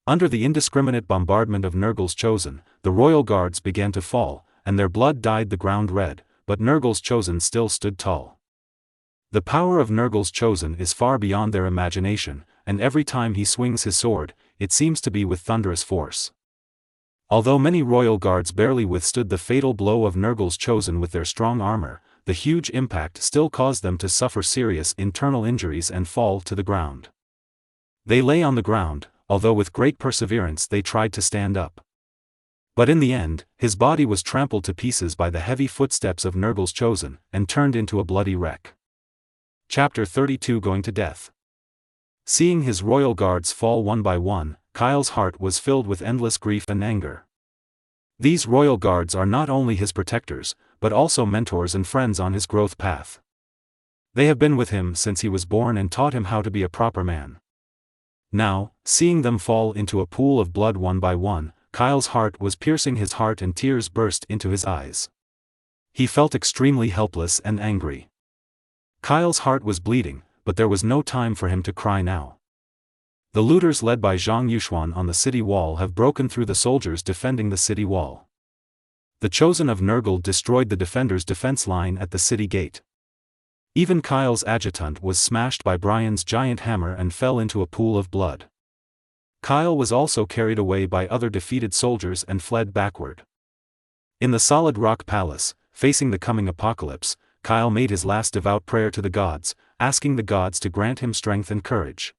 Under the indiscriminate bombardment of Nurgle's Chosen, the royal guards began to fall, and their blood dyed the ground red, but Nurgle's Chosen still stood tall. The power of Nurgle's Chosen is far beyond their imagination, and every time he swings his sword, it seems to be with thunderous force. Although many royal guards barely withstood the fatal blow of Nurgle's Chosen with their strong armor, the huge impact still caused them to suffer serious internal injuries and fall to the ground. They lay on the ground, although with great perseverance they tried to stand up. But in the end, his body was trampled to pieces by the heavy footsteps of Nurgle's Chosen, and turned into a bloody wreck. Chapter 32 Going to Death. Seeing his royal guards fall one by one, Kyle's heart was filled with endless grief and anger. These royal guards are not only his protectors, but also mentors and friends on his growth path. They have been with him since he was born and taught him how to be a proper man. Now, seeing them fall into a pool of blood one by one, Kyle's heart was piercing his heart and tears burst into his eyes. He felt extremely helpless and angry. Kyle's heart was bleeding, but there was no time for him to cry now. The looters led by Zhang Yuxuan on the city wall have broken through the soldiers defending the city wall. The Chosen of Nurgle destroyed the defenders' defense line at the city gate. Even Kyle's adjutant was smashed by Brian's giant hammer and fell into a pool of blood. Kyle was also carried away by other defeated soldiers and fled backward. In the Solid Rock Palace, facing the coming apocalypse, Kyle made his last devout prayer to the gods, asking the gods to grant him strength and courage.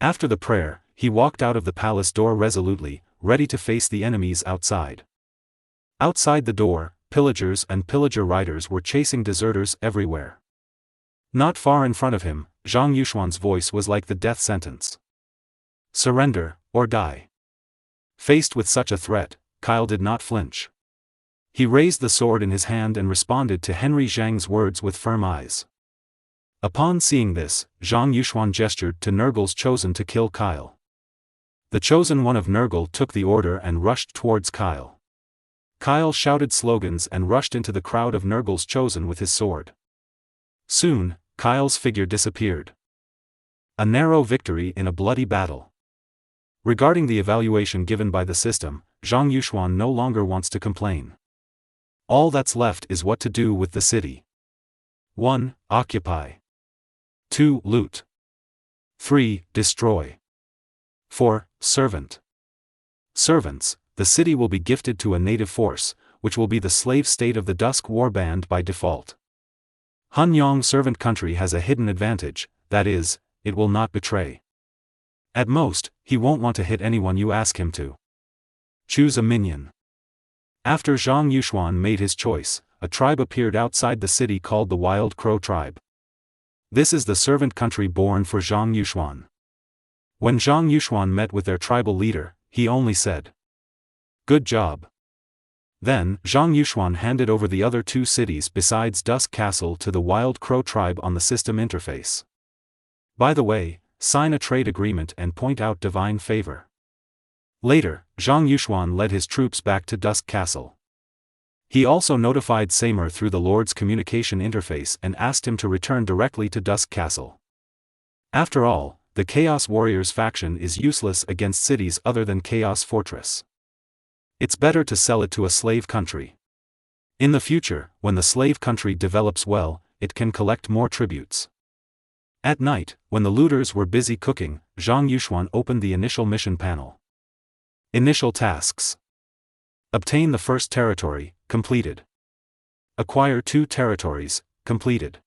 After the prayer, he walked out of the palace door resolutely, ready to face the enemies outside. Outside the door, pillagers and pillager riders were chasing deserters everywhere. Not far in front of him, Zhang Yuxuan's voice was like the death sentence. Surrender, or die. Faced with such a threat, Kyle did not flinch. He raised the sword in his hand and responded to Henry Zhang's words with firm eyes. Upon seeing this, Zhang Yuxuan gestured to Nurgle's Chosen to kill Kyle. The Chosen One of Nurgle took the order and rushed towards Kyle. Kyle shouted slogans and rushed into the crowd of Nurgle's Chosen with his sword. Soon, Kyle's figure disappeared. A narrow victory in a bloody battle. Regarding the evaluation given by the system, Zhang Yuxuan no longer wants to complain. All that's left is what to do with the city. 1. Occupy. 2. Loot. 3. Destroy. 4. Servant. Servants. The city will be gifted to a native force, which will be the slave state of the Dusk Warband by default. Han Yong servant country has a hidden advantage, that is, it will not betray. At most, he won't want to hit anyone you ask him to. Choose a minion. After Zhang Yuxuan made his choice, a tribe appeared outside the city called the Wild Crow Tribe. This is the servant country born for Zhang Yuxuan. When Zhang Yuxuan met with their tribal leader, he only said, "Good job." Then, Zhang Yuxuan handed over the other 2 cities besides Dusk Castle to the Wild Crow Tribe on the system interface. By the way, sign a trade agreement and point out divine favor. Later, Zhang Yuxuan led his troops back to Dusk Castle. He also notified Samer through the Lord's communication interface and asked him to return directly to Dusk Castle. After all, the Chaos Warriors faction is useless against cities other than Chaos Fortress. It's better to sell it to a slave country. In the future, when the slave country develops well, it can collect more tributes. At night, when the looters were busy cooking, Zhang Yuxuan opened the initial mission panel. Initial tasks. Obtain the first territory, completed. Acquire 2 territories, completed.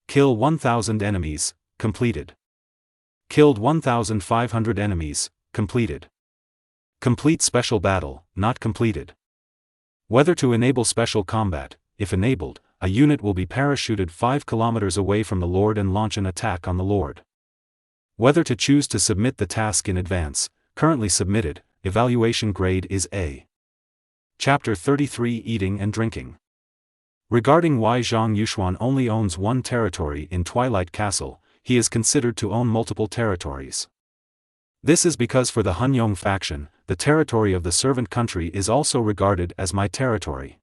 Kill 1,000 enemies, completed. Killed 1,500 enemies, completed. Complete special battle, not completed. Whether to enable special combat. If enabled, a unit will be parachuted 5 kilometers away from the Lord and launch an attack on the Lord. Whether to choose to submit the task in advance. Currently submitted, evaluation grade is A. Chapter 33 Eating and Drinking. Regarding why Zhang Yuxuan only owns 1 territory in Twilight Castle, he is considered to own multiple territories. This is because for the Hunyong faction, the territory of the servant country is also regarded as my territory.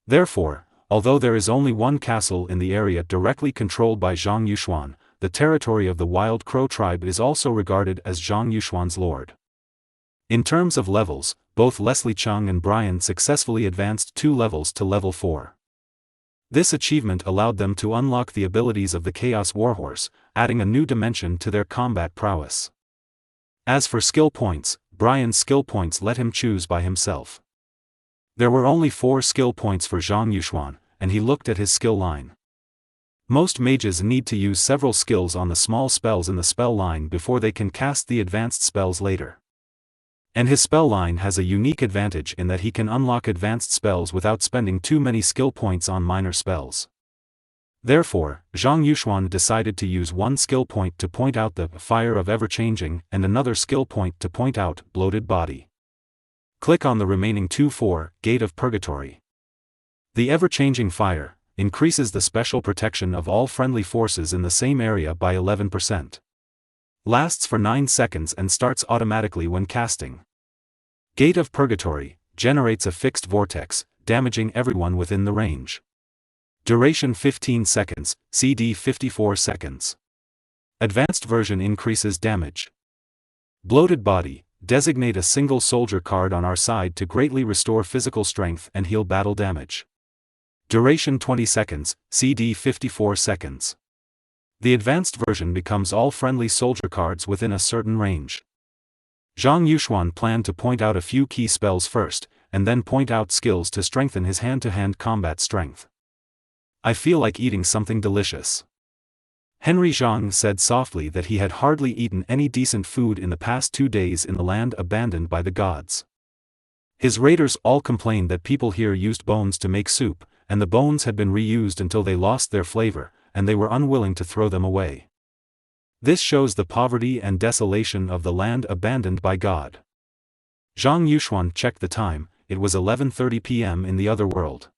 Therefore, although there is only 1 castle in the area directly controlled by Zhang Yuxuan, the territory of the Wild Crow Tribe is also regarded as Zhang Yuxuan's lord. In terms of levels, both Leslie Chung and Brian successfully advanced 2 levels to level 4. This achievement allowed them to unlock the abilities of the Chaos Warhorse, adding a new dimension to their combat prowess. As for skill points, Brian's skill points let him choose by himself. There were only 4 skill points for Zhang Yuxuan, and he looked at his skill line. Most mages need to use several skills on the small spells in the spell line before they can cast the advanced spells later. And his spell line has a unique advantage in that he can unlock advanced spells without spending too many skill points on minor spells. Therefore, Zhang Yuxuan decided to use 1 skill point to point out the Fire of Ever-Changing and another skill point to point out Bloated Body. Click on the remaining 2-4, Gate of Purgatory. The Ever-Changing Fire increases the special protection of all friendly forces in the same area by 11%. Lasts for 9 seconds and starts automatically when casting. Gate of Purgatory, generates a fixed vortex, damaging everyone within the range. Duration 15 seconds, CD 54 seconds. Advanced version increases damage. Bloated Body, designate a single soldier card on our side to greatly restore physical strength and heal battle damage. Duration 20 seconds, CD 54 seconds. The advanced version becomes all friendly soldier cards within a certain range. Zhang Yuxuan planned to point out a few key spells first, and then point out skills to strengthen his hand-to-hand combat strength. I feel like eating something delicious. Henry Zhang said softly that he had hardly eaten any decent food in the past 2 days in the land abandoned by the gods. His raiders all complained that people here used bones to make soup, and the bones had been reused until they lost their flavor, and they were unwilling to throw them away. This shows the poverty and desolation of the land abandoned by God. Zhang Yuxuan checked the time. It was 11:30 p.m. in the other world.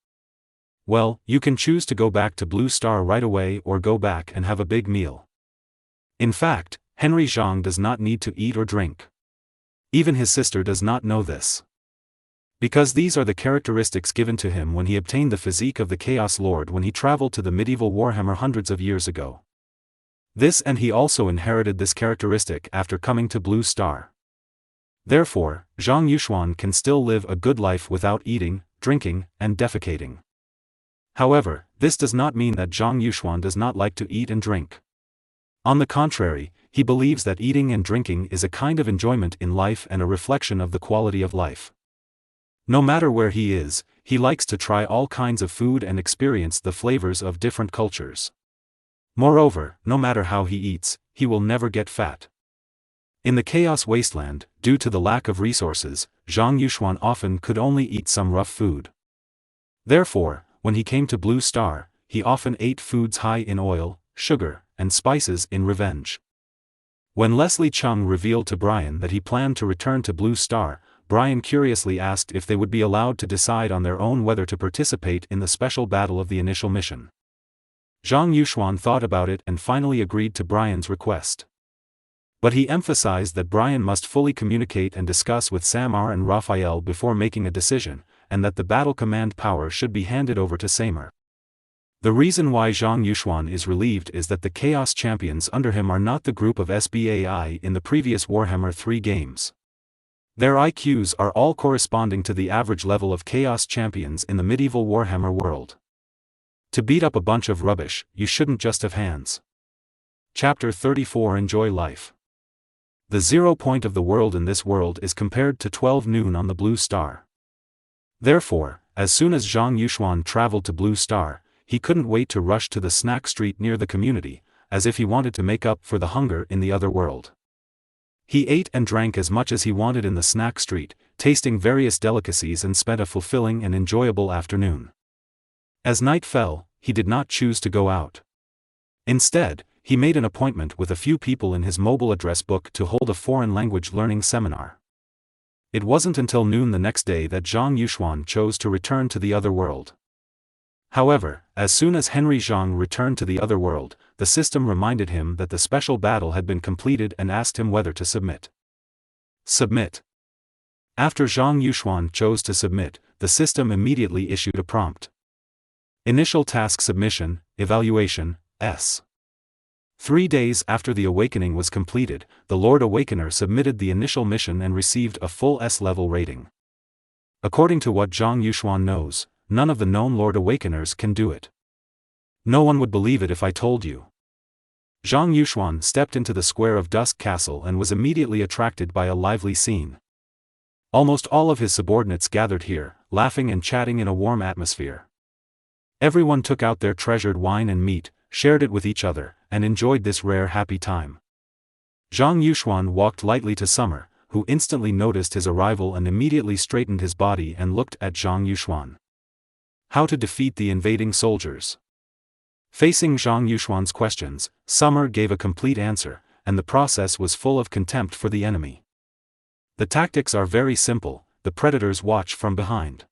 Well, you can choose to go back to Blue Star right away or go back and have a big meal. In fact, Henry Zhang does not need to eat or drink. Even his sister does not know this. Because these are the characteristics given to him when he obtained the physique of the Chaos Lord when he traveled to the medieval Warhammer hundreds of years ago. This, and he also inherited this characteristic after coming to Blue Star. Therefore, Zhang Yuxuan can still live a good life without eating, drinking, and defecating. However, this does not mean that Zhang Yuxuan does not like to eat and drink. On the contrary, he believes that eating and drinking is a kind of enjoyment in life and a reflection of the quality of life. No matter where he is, he likes to try all kinds of food and experience the flavors of different cultures. Moreover, no matter how he eats, he will never get fat. In the Chaos Wasteland, due to the lack of resources, Zhang Yuxuan often could only eat some rough food. Therefore, when he came to Blue Star, he often ate foods high in oil, sugar, and spices in revenge. When Leslie Chung revealed to Brian that he planned to return to Blue Star, Brian curiously asked if they would be allowed to decide on their own whether to participate in the special battle of the initial mission. Zhang Yuxuan thought about it and finally agreed to Brian's request. But he emphasized that Brian must fully communicate and discuss with Samar and Raphael before making a decision, and that the battle command power should be handed over to Samar. The reason why Zhang Yuxuan is relieved is that the Chaos Champions under him are not the group of SBAI in the previous Warhammer 3 games. Their IQs are all corresponding to the average level of Chaos Champions in the medieval Warhammer world. To beat up a bunch of rubbish, you shouldn't just have hands. Chapter 34 Enjoy Life. The 0 point of the world in this world is compared to 12 noon on the Blue Star. Therefore, as soon as Zhang Yuxuan traveled to Blue Star, he couldn't wait to rush to the snack street near the community, as if he wanted to make up for the hunger in the other world. He ate and drank as much as he wanted in the snack street, tasting various delicacies, and spent a fulfilling and enjoyable afternoon. As night fell, he did not choose to go out. Instead, he made an appointment with a few people in his mobile address book to hold a foreign language learning seminar. It wasn't until noon the next day that Zhang Yuxuan chose to return to the other world. However, as soon as Henry Zhang returned to the other world, the system reminded him that the special battle had been completed and asked him whether to submit. Submit. After Zhang Yuxuan chose to submit, the system immediately issued a prompt. Initial task submission, evaluation, S. 3 days after the awakening was completed, the Lord Awakener submitted the initial mission and received a full S-level rating. According to what Zhang Yuxuan knows, none of the known Lord Awakeners can do it. No one would believe it if I told you. Zhang Yuxuan stepped into the square of Dusk Castle and was immediately attracted by a lively scene. Almost all of his subordinates gathered here, laughing and chatting in a warm atmosphere. Everyone took out their treasured wine and meat, shared it with each other, and enjoyed this rare happy time. Zhang Yuxuan walked lightly to Summer, who instantly noticed his arrival and immediately straightened his body and looked at Zhang Yuxuan. How to defeat the invading soldiers? Facing Zhang Yuxuan's questions, Summer gave a complete answer, and the process was full of contempt for the enemy. The tactics are very simple: the predators watch from behind.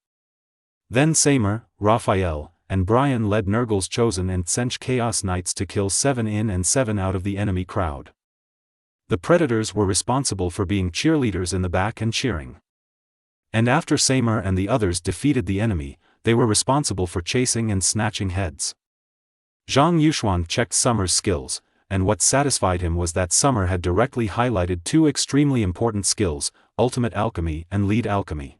Then Samar, Raphael, and Brian led Nurgle's Chosen and Tsench Chaos Knights to kill 7 in and 7 out of the enemy crowd. The Predators were responsible for being cheerleaders in the back and cheering. And after Seymour and the others defeated the enemy, they were responsible for chasing and snatching heads. Zhang Yuxuan checked Summer's skills, and what satisfied him was that Summer had directly highlighted two extremely important skills, Ultimate Alchemy and Lead Alchemy.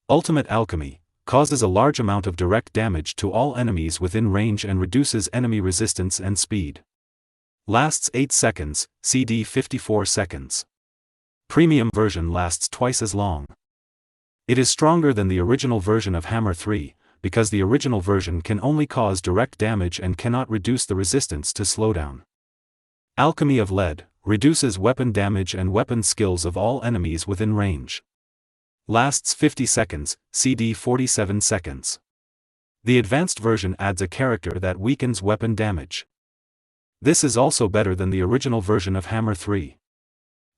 Ultimate Alchemy causes a large amount of direct damage to all enemies within range and reduces enemy resistance and speed. Lasts 8 seconds, CD 54 seconds. Premium version lasts twice as long. It is stronger than the original version of Hammer 3, because the original version can only cause direct damage and cannot reduce the resistance to slowdown. Alchemy of Lead reduces weapon damage and weapon skills of all enemies within range. Lasts 50 seconds, CD 47 seconds. The advanced version adds a character that weakens weapon damage. This is also better than the original version of Hammer 3.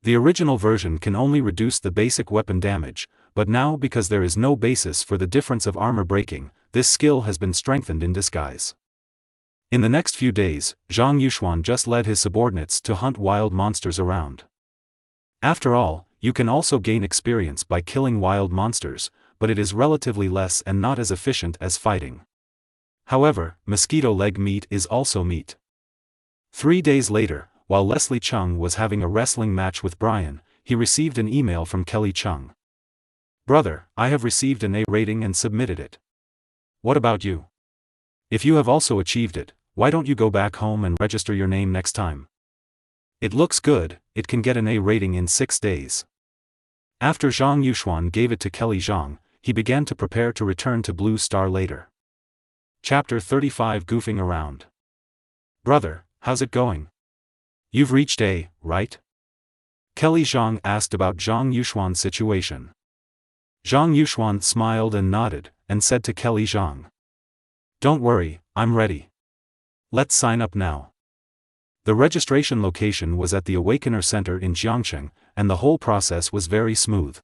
The original version can only reduce the basic weapon damage, but now because there is no basis for the difference of armor breaking, this skill has been strengthened in disguise. In the next few days, Zhang Yuxuan just led his subordinates to hunt wild monsters around. After all, you can also gain experience by killing wild monsters, but it is relatively less and not as efficient as fighting. However, mosquito leg meat is also meat. 3 days later, while Leslie Chung was having a wrestling match with Brian, he received an email from Kelly Chung. "Brother, I have received an A rating and submitted it. What about you? If you have also achieved it, why don't you go back home and register your name next time? It looks good, it can get an A rating in 6 days." After Zhang Yuxuan gave it to Kelly Zhang, he began to prepare to return to Blue Star later. Chapter 35 Goofing Around. "Brother, how's it going? You've reached A, right?" Kelly Zhang asked about Zhang Yuxuan's situation. Zhang Yuxuan smiled and nodded, and said to Kelly Zhang, "Don't worry, I'm ready. Let's sign up now." The registration location was at the Awakener Center in Jiangcheng, and the whole process was very smooth.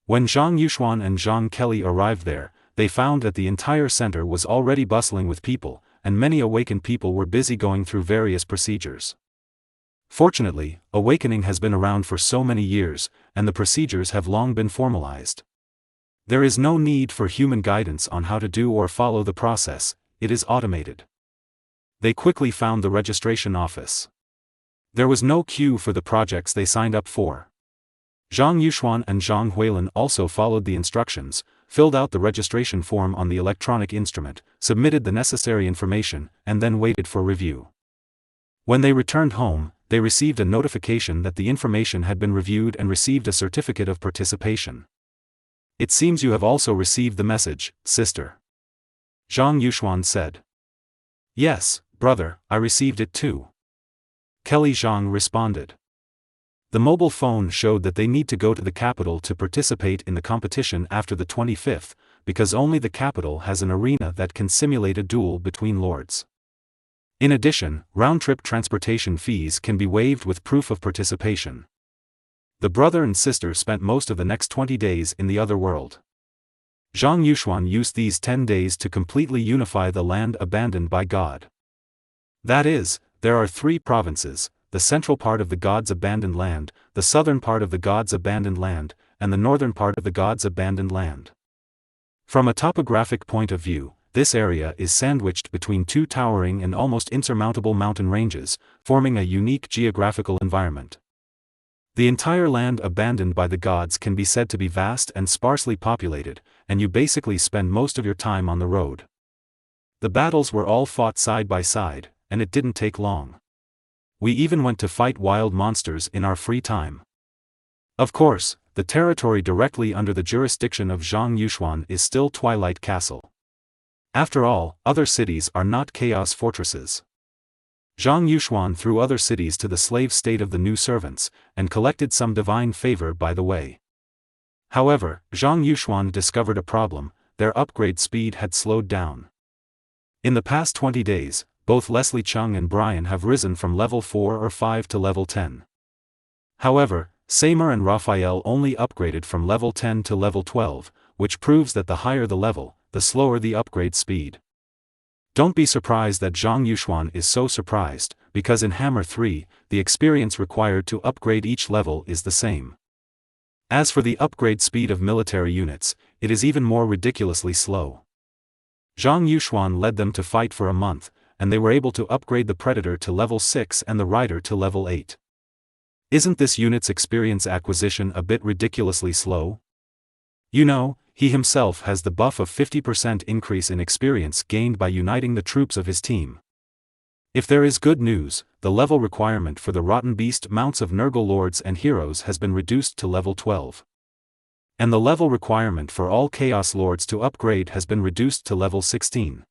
When Zhang Yuxuan and Zhang Kelly arrived there, they found that the entire center was already bustling with people, and many awakened people were busy going through various procedures. Fortunately, awakening has been around for so many years, and the procedures have long been formalized. There is no need for human guidance on how to do or follow the process, it is automated. They quickly found the registration office. There was no queue for the projects they signed up for. Zhang Yuxuan and Zhang Huilin also followed the instructions, filled out the registration form on the electronic instrument, submitted the necessary information, and then waited for review. When they returned home, they received a notification that the information had been reviewed and received a certificate of participation. "It seems you have also received the message, sister," Zhang Yuxuan said. "Yes, brother, I received it too," Kelly Zhang responded. The mobile phone showed that they need to go to the capital to participate in the competition after the 25th, because only the capital has an arena that can simulate a duel between lords. In addition, round-trip transportation fees can be waived with proof of participation. The brother and sister spent most of the next 20 days in the other world. Zhang Yuxuan used these 10 days to completely unify the land abandoned by God. That is, there are 3 provinces, the central part of the God's abandoned land, the southern part of the God's abandoned land, and the northern part of the God's abandoned land. From a topographic point of view, this area is sandwiched between 2 towering and almost insurmountable mountain ranges, forming a unique geographical environment. The entire land abandoned by the gods can be said to be vast and sparsely populated, and you basically spend most of your time on the road. The battles were all fought side by side, and it didn't take long. We even went to fight wild monsters in our free time. Of course, the territory directly under the jurisdiction of Zhang Yuxuan is still Twilight Castle. After all, other cities are not chaos fortresses. Zhang Yuxuan threw other cities to the slave state of the new servants, and collected some divine favor by the way. However, Zhang Yuxuan discovered a problem: their upgrade speed had slowed down. In the past 20 days, both Leslie Chung and Brian have risen from level 4 or 5 to level 10. However, Seymour and Raphael only upgraded from level 10 to level 12, which proves that the higher the level, the slower the upgrade speed. Don't be surprised that Zhang Yuxuan is so surprised, because in Hammer 3, the experience required to upgrade each level is the same. As for the upgrade speed of military units, it is even more ridiculously slow. Zhang Yuxuan led them to fight for a month, and they were able to upgrade the Predator to level 6 and the Rider to level 8. Isn't this unit's experience acquisition a bit ridiculously slow? You know, he himself has the buff of 50% increase in experience gained by uniting the troops of his team. If there is good news, the level requirement for the Rotten Beast mounts of Nurgle Lords and Heroes has been reduced to level 12. And the level requirement for all Chaos Lords to upgrade has been reduced to level 16.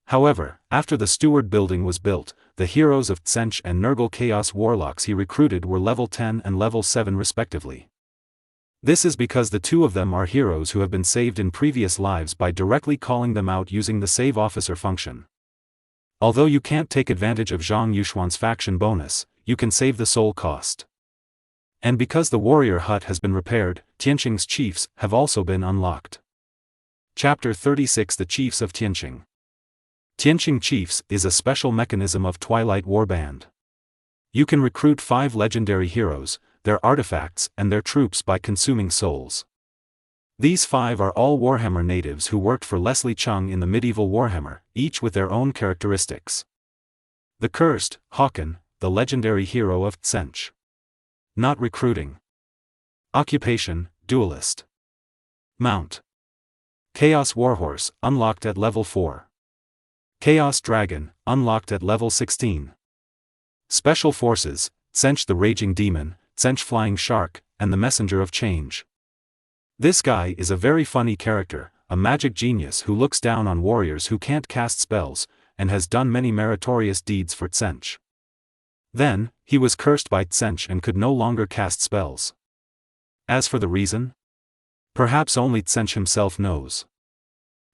However, after the Steward building was built, the heroes of Tzeentch and Nurgle Chaos Warlocks he recruited were level 10 and level 7 respectively. This is because the two of them are heroes who have been saved in previous lives by directly calling them out using the Save Officer function. Although you can't take advantage of Zhang Yuxuan's faction bonus, you can save the soul cost. And because the warrior hut has been repaired, Tianqing's chiefs have also been unlocked. Chapter 36 The Chiefs of Tianqing. Tianqing Chiefs is a special mechanism of Twilight Warband. You can recruit 5 legendary heroes, their artifacts and their troops by consuming souls. These 5 are all Warhammer natives who worked for Leslie Chung in the medieval Warhammer, each with their own characteristics. The Cursed, Håkon, the legendary hero of Tzeentch. Not recruiting. Occupation, Duelist. Mount. Chaos Warhorse, unlocked at level 4. Chaos Dragon, unlocked at level 16. Special Forces, Tzeentch the Raging Demon, Tzeentch Flying Shark, and the Messenger of Change. This guy is a very funny character, a magic genius who looks down on warriors who can't cast spells, and has done many meritorious deeds for Tzeentch. Then, he was cursed by Tzeentch and could no longer cast spells. As for the reason? Perhaps only Tzeentch himself knows.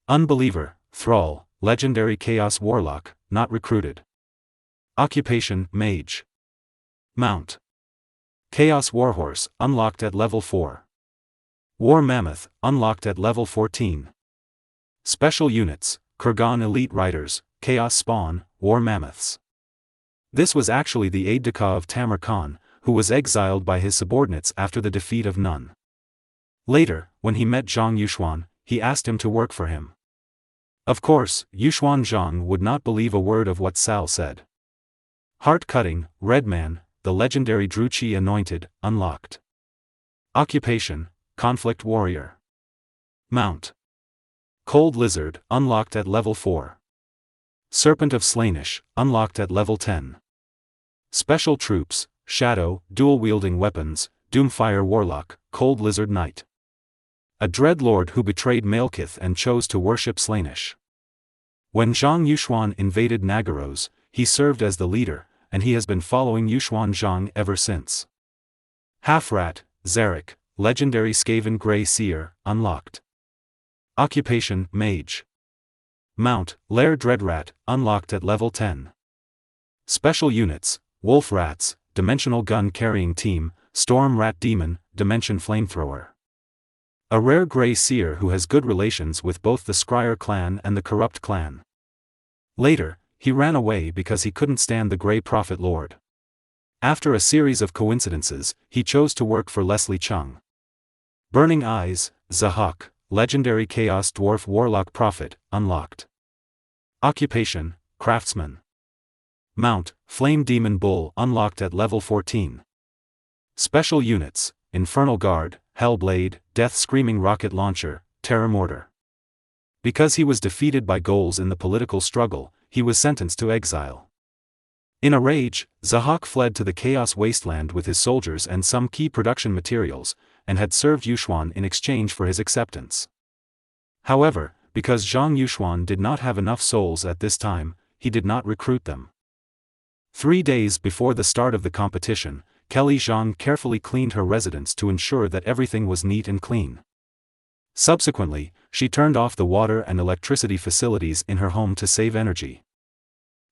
Unbeliever, Thrall, legendary Chaos Warlock, not recruited. Occupation, Mage. Mount. Chaos Warhorse, unlocked at level 4. War Mammoth, unlocked at level 14. Special Units, Kurgan Elite Riders, Chaos Spawn, War Mammoths. This was actually the aide-de-camp of Tamar Khan, who was exiled by his subordinates after the defeat of Nun. Later, when he met Zhang Yuxuan, he asked him to work for him. Of course, Yuxuan Zhang would not believe a word of what Sal said. Heart-cutting, Redman, the legendary Druchii Anointed, unlocked. Occupation, Conflict Warrior. Mount. Cold Lizard, unlocked at level 4. Serpent of Slaanesh, unlocked at level 10. Special Troops, Shadow, dual-wielding weapons, Doomfire Warlock, Cold Lizard Knight. A Dreadlord who betrayed Malekith and chose to worship Slaanesh. When Zhang Yuxuan invaded Nagaros, he served as the leader, and he has been following Yuxuan Zhang ever since. Half-Rat, Zarek, legendary Skaven Grey Seer, unlocked. Occupation, Mage. Mount, Lair Dreadrat, unlocked at level 10. Special Units, Wolf Rats, Dimensional Gun Carrying Team, Storm Rat Demon, Dimension Flamethrower. A rare Grey Seer who has good relations with both the Scryer clan and the Corrupt clan. Later, he ran away because he couldn't stand the Grey Prophet Lord. After a series of coincidences, he chose to work for Leslie Chung. Burning Eyes, Zahak, legendary Chaos Dwarf Warlock Prophet, unlocked. Occupation, Craftsman. Mount, Flame Demon Bull, unlocked at level 14. Special Units, Infernal Guard, Hellblade, Death Screaming Rocket Launcher, Terror Mortar. Because he was defeated by Goals in the political struggle, he was sentenced to exile. In a rage, Zahak fled to the Chaos Wasteland with his soldiers and some key production materials, and had served Yuxuan in exchange for his acceptance. However, because Zhang Yuxuan did not have enough souls at this time, he did not recruit them. 3 days before the start of the competition, Kelly Zhang carefully cleaned her residence to ensure that everything was neat and clean. Subsequently, she turned off the water and electricity facilities in her home to save energy.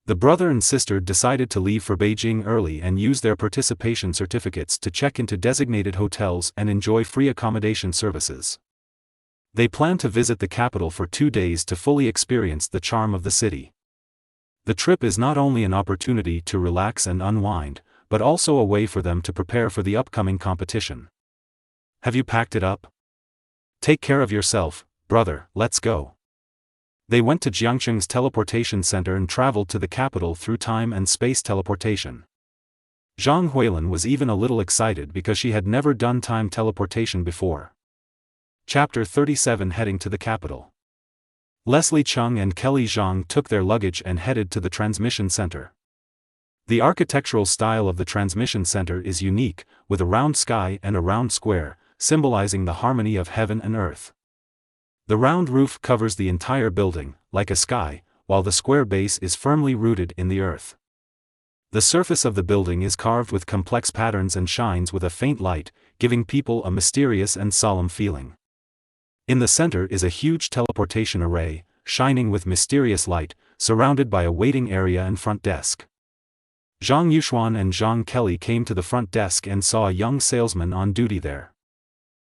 The brother and sister decided to leave for Beijing early and use their participation certificates to check into designated hotels and enjoy free accommodation services. They planned to visit the capital for 2 days to fully experience the charm of the city. The trip is not only an opportunity to relax and unwind, but also a way for them to prepare for the upcoming competition. Have you packed it up? Take care of yourself, brother, let's go. They went to Jiangcheng's teleportation center and traveled to the capital through time and space teleportation. Zhang Huilin was even a little excited because she had never done time teleportation before. Chapter 37 Heading to the capital. Leslie Chung and Kelly Zhang took their luggage and headed to the transmission center. The architectural style of the transmission center is unique, with a round sky and a round square, symbolizing the harmony of heaven and earth. The round roof covers the entire building, like a sky, while the square base is firmly rooted in the earth. The surface of the building is carved with complex patterns and shines with a faint light, giving people a mysterious and solemn feeling. In the center is a huge teleportation array, shining with mysterious light, surrounded by a waiting area and front desk. Zhang Yuxuan and Zhang Kelly came to the front desk and saw a young salesman on duty there.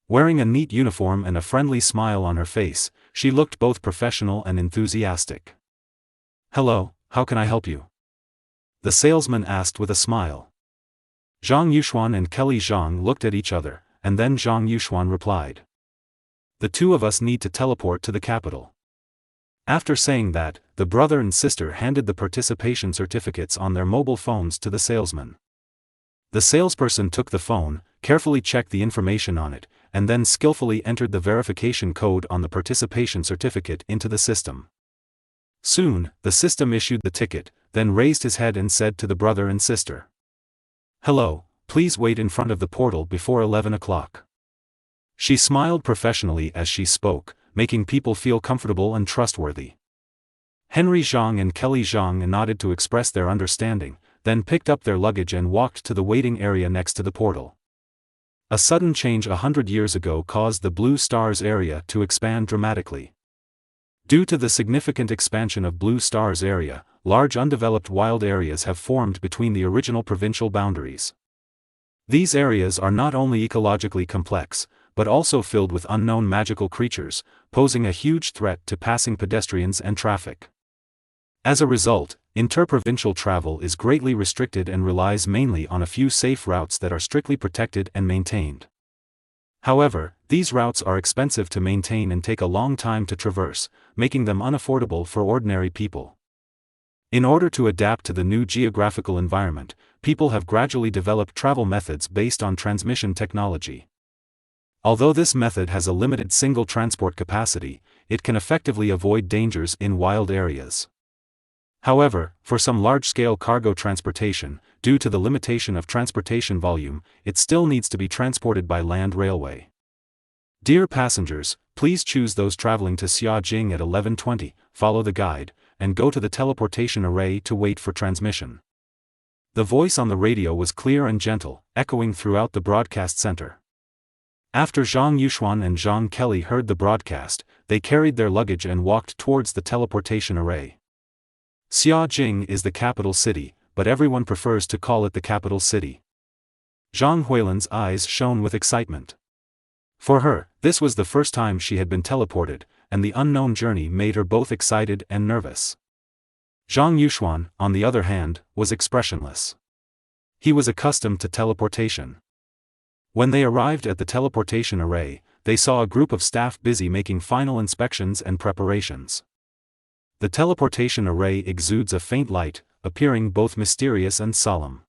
Wearing a neat uniform and a friendly smile on her face, she looked both professional and enthusiastic. "Hello, how can I help you?" the salesman asked with a smile. Zhang Yuxuan and Kelly Zhang looked at each other, and then Zhang Yuxuan replied. "The two of us need to teleport to the capital." After saying that, the brother and sister handed the participation certificates on their mobile phones to the salesman. The salesperson took the phone, carefully checked the information on it, and then skillfully entered the verification code on the participation certificate into the system. Soon, the system issued the ticket, then raised his head and said to the brother and sister, "Hello, please wait in front of the portal before 11 o'clock. She smiled professionally as she spoke, making people feel comfortable and trustworthy. Henry Zhang and Kelly Zhang nodded to express their understanding, then picked up their luggage and walked to the waiting area next to the portal. A sudden change 100 years ago caused the Blue Stars area to expand dramatically. Due to the significant expansion of Blue Stars area, large undeveloped wild areas have formed between the original provincial boundaries. These areas are not only ecologically complex, but also filled with unknown magical creatures, posing a huge threat to passing pedestrians and traffic. As a result, interprovincial travel is greatly restricted and relies mainly on a few safe routes that are strictly protected and maintained. However, these routes are expensive to maintain and take a long time to traverse, making them unaffordable for ordinary people. In order to adapt to the new geographical environment, people have gradually developed travel methods based on transmission technology. Although this method has a limited single transport capacity, it can effectively avoid dangers in wild areas. However, for some large-scale cargo transportation, due to the limitation of transportation volume, it still needs to be transported by land railway. Dear passengers, please choose those traveling to Xiajing at 11:20, follow the guide, and go to the teleportation array to wait for transmission. The voice on the radio was clear and gentle, echoing throughout the broadcast center. After Zhang Yuxuan and Zhang Kelly heard the broadcast, they carried their luggage and walked towards the teleportation array. Xiajing is the capital city, but everyone prefers to call it the capital city. Zhang Huilin's eyes shone with excitement. For her, this was the first time she had been teleported, and the unknown journey made her both excited and nervous. Zhang Yuxuan, on the other hand, was expressionless. He was accustomed to teleportation. When they arrived at the teleportation array, they saw a group of staff busy making final inspections and preparations. The teleportation array exudes a faint light, appearing both mysterious and solemn.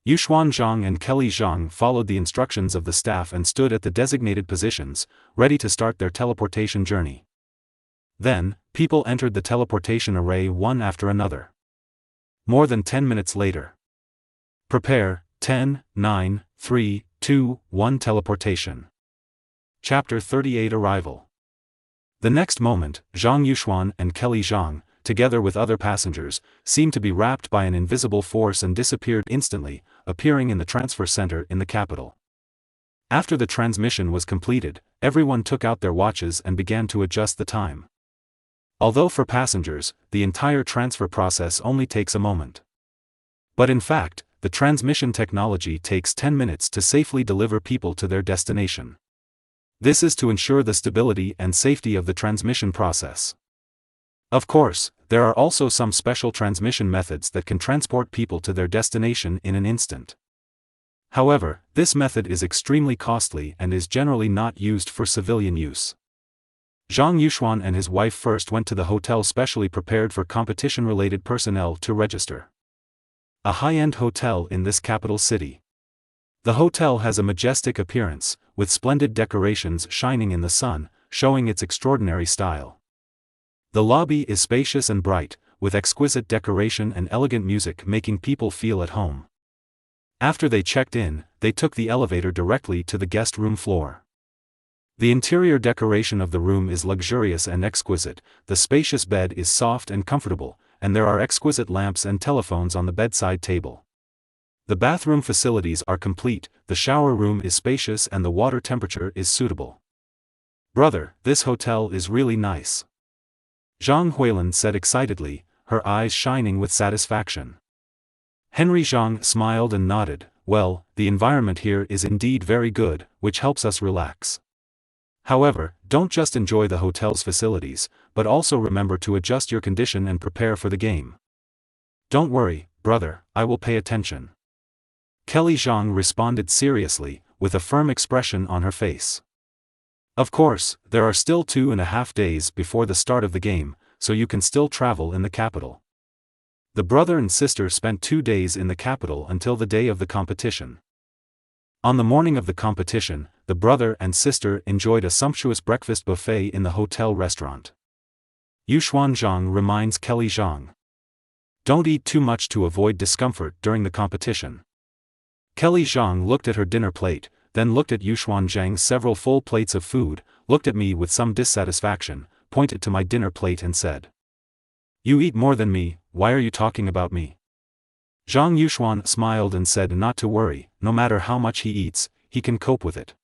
Yuxuan Zhang and Kelly Zhang followed the instructions of the staff and stood at the designated positions, ready to start their teleportation journey. Then, people entered the teleportation array one after another. More than 10 minutes later. Prepare, 10, 9, 3, 2, 1 teleportation. Chapter 38 Arrival. The next moment, Zhang Yuxuan and Kelly Zhang, together with other passengers, seemed to be wrapped by an invisible force and disappeared instantly, appearing in the transfer center in the capital. After the transmission was completed, everyone took out their watches and began to adjust the time. Although for passengers, the entire transfer process only takes a moment. But in fact, the transmission technology takes 10 minutes to safely deliver people to their destination. This is to ensure the stability and safety of the transmission process. Of course, there are also some special transmission methods that can transport people to their destination in an instant. However, this method is extremely costly and is generally not used for civilian use. Zhang Yuxuan and his wife first went to the hotel specially prepared for competition-related personnel to register. A high-end hotel in this capital city. The hotel has a majestic appearance, with splendid decorations shining in the sun, showing its extraordinary style. The lobby is spacious and bright, with exquisite decoration and elegant music making people feel at home. After they checked in, they took the elevator directly to the guest room floor. The interior decoration of the room is luxurious and exquisite, the spacious bed is soft and comfortable, and there are exquisite lamps and telephones on the bedside table. The bathroom facilities are complete, the shower room is spacious and the water temperature is suitable. "Brother, this hotel is really nice," Zhang Huilin said excitedly, her eyes shining with satisfaction. Henry Zhang smiled and nodded. "Well, the environment here is indeed very good, which helps us relax. However, don't just enjoy the hotel's facilities, but also remember to adjust your condition and prepare for the game." "Don't worry, brother, I will pay attention," Kelly Zhang responded seriously, with a firm expression on her face. "Of course, there are still 2.5 days before the start of the game, so you can still travel in the capital." The brother and sister spent 2 days in the capital until the day of the competition. On the morning of the competition, the brother and sister enjoyed a sumptuous breakfast buffet in the hotel restaurant. Yuxuan Zhang reminds Kelly Zhang, "Don't eat too much to avoid discomfort during the competition." Kelly Zhang looked at her dinner plate, then looked at Yuxuan Zhang's several full plates of food, looked at me with some dissatisfaction, pointed to my dinner plate and said, "You eat more than me, why are you talking about me?" Zhang Yuxuan smiled and said not to worry, no matter how much he eats, he can cope with it.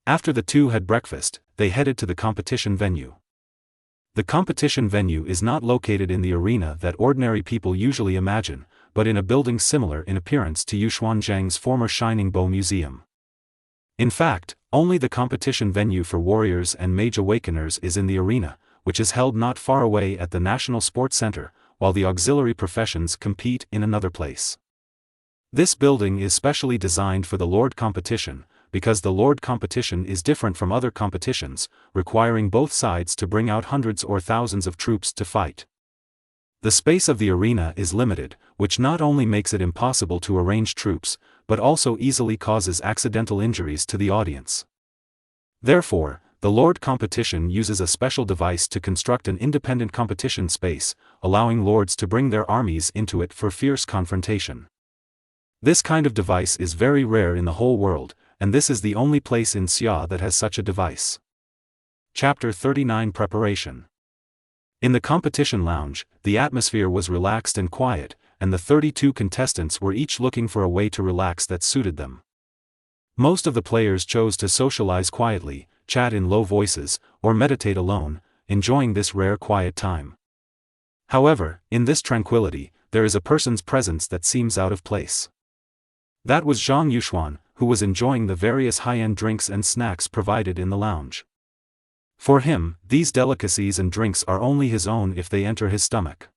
After the two had breakfast, they headed to the competition venue. The competition venue is not located in the arena that ordinary people usually imagine, but in a building similar in appearance to Yuxuan Zhang's former Shining Bow Museum. In fact, only the competition venue for warriors and mage awakeners is in the arena, which is held not far away at the National Sports Center, while the auxiliary professions compete in another place. This building is specially designed for the Lord competition, because the Lord competition is different from other competitions, requiring both sides to bring out hundreds or thousands of troops to fight. The space of the arena is limited, which not only makes it impossible to arrange troops, but also easily causes accidental injuries to the audience. Therefore, the Lord competition uses a special device to construct an independent competition space, allowing lords to bring their armies into it for fierce confrontation. This kind of device is very rare in the whole world, and this is the only place in Xia that has such a device. Chapter 39 Preparation. In the competition lounge, the atmosphere was relaxed and quiet, and the 32 contestants were each looking for a way to relax that suited them. Most of the players chose to socialize quietly, chat in low voices, or meditate alone, enjoying this rare quiet time. However, in this tranquility, there is a person's presence that seems out of place. That was Zhang Yuxuan, who was enjoying the various high-end drinks and snacks provided in the lounge. For him, these delicacies and drinks are only his own if they enter his stomach.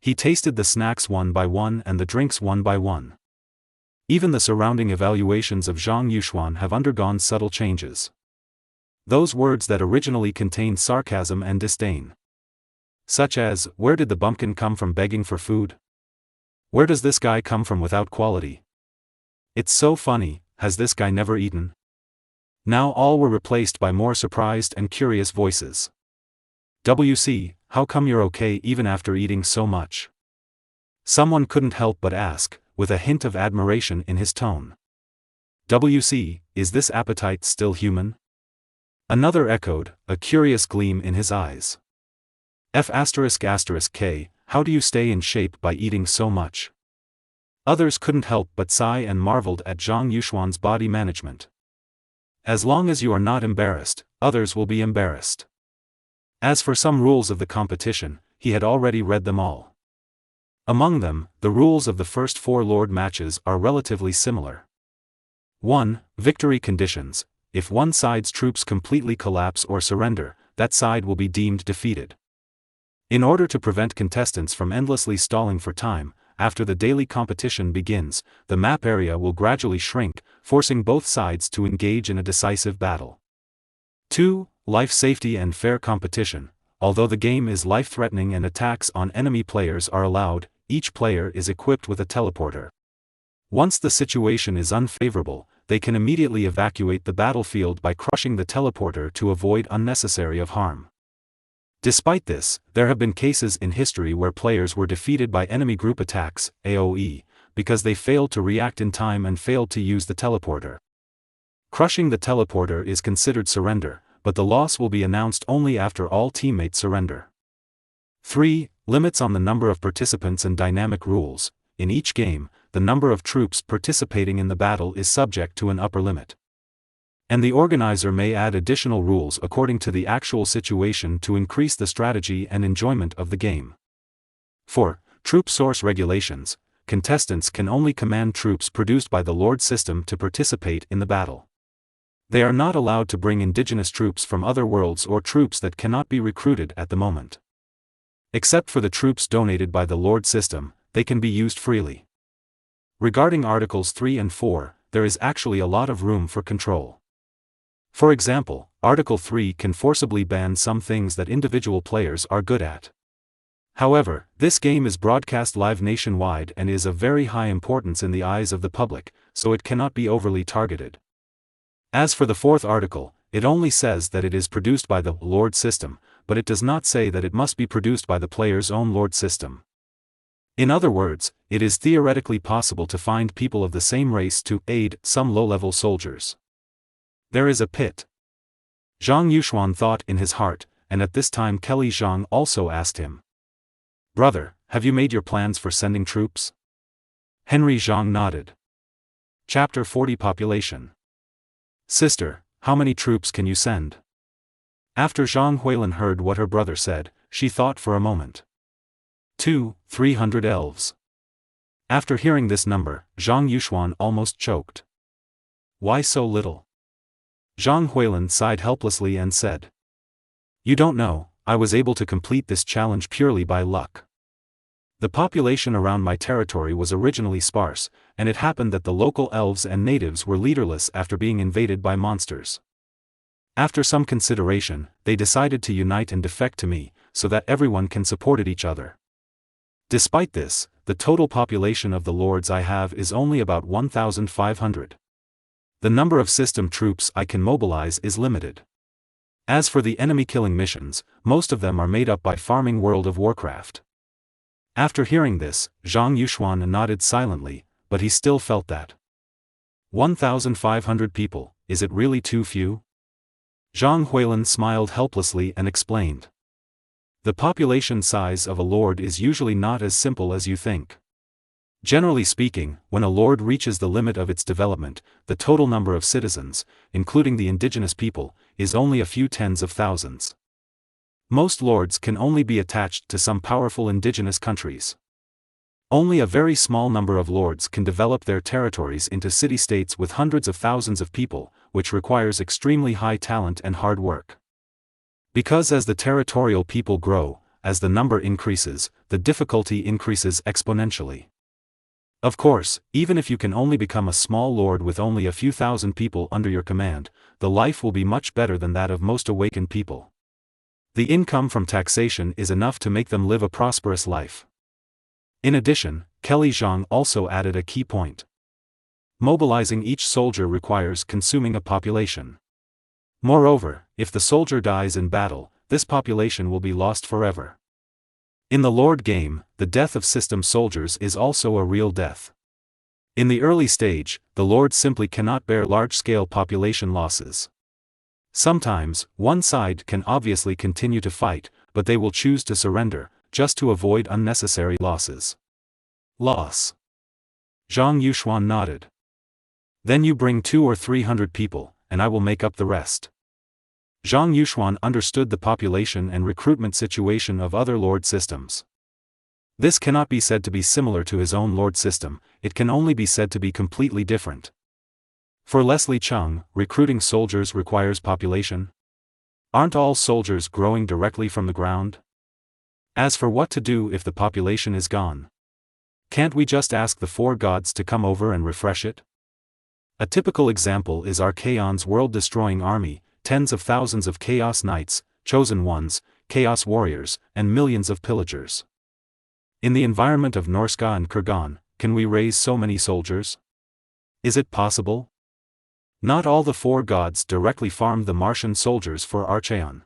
He tasted the snacks one by one and the drinks one by one. Even the surrounding evaluations of Zhang Yuxuan have undergone subtle changes. Those words that originally contained sarcasm and disdain, such as, "Where did the bumpkin come from begging for food? Where does this guy come from without quality? It's so funny, has this guy never eaten?" Now all were replaced by more surprised and curious voices. "WC, how come you're okay even after eating so much?" Someone couldn't help but ask, with a hint of admiration in his tone. "WC, is this appetite still human?" Another echoed, a curious gleam in his eyes. F***K, how do you stay in shape by eating so much?" Others couldn't help but sigh and marveled at Zhang Yuxuan's body management. As long as you are not embarrassed, others will be embarrassed. As for some rules of the competition, he had already read them all. Among them, the rules of the first 4 Lord matches are relatively similar. 1. Victory conditions. If one side's troops completely collapse or surrender, that side will be deemed defeated. In order to prevent contestants from endlessly stalling for time, after the daily competition begins, the map area will gradually shrink, forcing both sides to engage in a decisive battle. 2. Life safety and fair competition. Although the game is life-threatening and attacks on enemy players are allowed, each player is equipped with a teleporter. Once the situation is unfavorable, they can immediately evacuate the battlefield by crushing the teleporter to avoid unnecessary harm. Despite this, there have been cases in history where players were defeated by enemy group attacks, AoE, because they failed to react in time and failed to use the teleporter. Crushing the teleporter is considered surrender, but the loss will be announced only after all teammates surrender. 3. Limits on the number of participants and dynamic rules. In each game, the number of troops participating in the battle is subject to an upper limit. And the organizer may add additional rules according to the actual situation to increase the strategy and enjoyment of the game. 4. Troop source regulations. Contestants can only command troops produced by the Lord system to participate in the battle. They are not allowed to bring indigenous troops from other worlds or troops that cannot be recruited at the moment. Except for the troops donated by the Lord system, they can be used freely. Regarding Articles 3 and 4, there is actually a lot of room for control. For example, Article 3 can forcibly ban some things that individual players are good at. However, this game is broadcast live nationwide and is of very high importance in the eyes of the public, so it cannot be overly targeted. As for the fourth article, it only says that it is produced by the Lord system, but it does not say that it must be produced by the player's own Lord system. In other words, it is theoretically possible to find people of the same race to aid some low-level soldiers. There is a pit. Zhang Yuxuan thought in his heart, and at this time Kelly Zhang also asked him, "Brother, have you made your plans for sending troops?" Henry Zhang nodded. Chapter 40 Population. Sister, how many troops can you send? After Zhang Huilin heard what her brother said, she thought for a moment. 300 elves. After hearing this number, Zhang Yuxuan almost choked. Why so little? Zhang Huilin sighed helplessly and said, "You don't know, I was able to complete this challenge purely by luck. The population around my territory was originally sparse, and it happened that the local elves and natives were leaderless after being invaded by monsters. After some consideration, they decided to unite and defect to me, so that everyone can support each other. Despite this, the total population of the lords I have is only about 1,500. The number of system troops I can mobilize is limited. As for the enemy-killing missions, most of them are made up by farming World of Warcraft." After hearing this, Zhang Yuxuan nodded silently, but he still felt that 1,500 people, is it really too few? Zhang Huilin smiled helplessly and explained. The population size of a lord is usually not as simple as you think. Generally speaking, when a lord reaches the limit of its development, the total number of citizens, including the indigenous people, is only a few tens of thousands. Most lords can only be attached to some powerful indigenous countries. Only a very small number of lords can develop their territories into city-states with hundreds of thousands of people, which requires extremely high talent and hard work. Because as the territorial people grow, as the number increases, the difficulty increases exponentially. Of course, even if you can only become a small lord with only a few thousand people under your command, the life will be much better than that of most awakened people. The income from taxation is enough to make them live a prosperous life. In addition, Kelly Zhang also added a key point. Mobilizing each soldier requires consuming a population. Moreover, if the soldier dies in battle, this population will be lost forever. In the Lord game, the death of system soldiers is also a real death. In the early stage, the Lord simply cannot bear large-scale population losses. Sometimes, one side can obviously continue to fight, but they will choose to surrender, just to avoid unnecessary losses. Loss. Zhang Yuxuan nodded. Then you bring 200 or 300 people, and I will make up the rest. Zhang Yuxuan understood the population and recruitment situation of other lord systems. This cannot be said to be similar to his own lord system, it can only be said to be completely different. For Leslie Chung, recruiting soldiers requires population? Aren't all soldiers growing directly from the ground? As for what to do if the population is gone, can't we just ask the four gods to come over and refresh it? A typical example is Archaon's world-destroying army, tens of thousands of Chaos Knights, Chosen Ones, Chaos Warriors, and millions of pillagers. In the environment of Norsca and Kurgan, can we raise so many soldiers? Is it possible? Not all the four gods directly farmed the Martian soldiers for Archaon.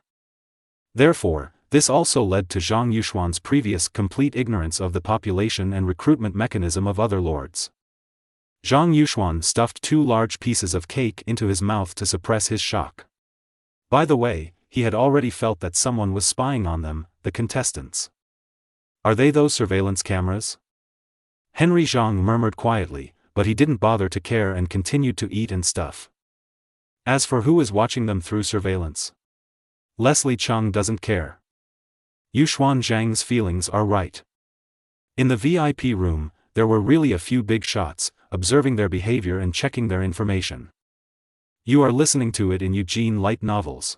Therefore, this also led to Zhang Yuxuan's previous complete ignorance of the population and recruitment mechanism of other lords. Zhang Yuxuan stuffed 2 large pieces of cake into his mouth to suppress his shock. By the way, he had already felt that someone was spying on them, the contestants. Are they those surveillance cameras? Henry Zhang murmured quietly, but he didn't bother to care and continued to eat and stuff. As for who is watching them through surveillance, Leslie Chung doesn't care. Yuxuan Zhang's feelings are right. In the VIP room, there were really a few big shots, observing their behavior and checking their information. You are listening to it in Eugene Light Novels.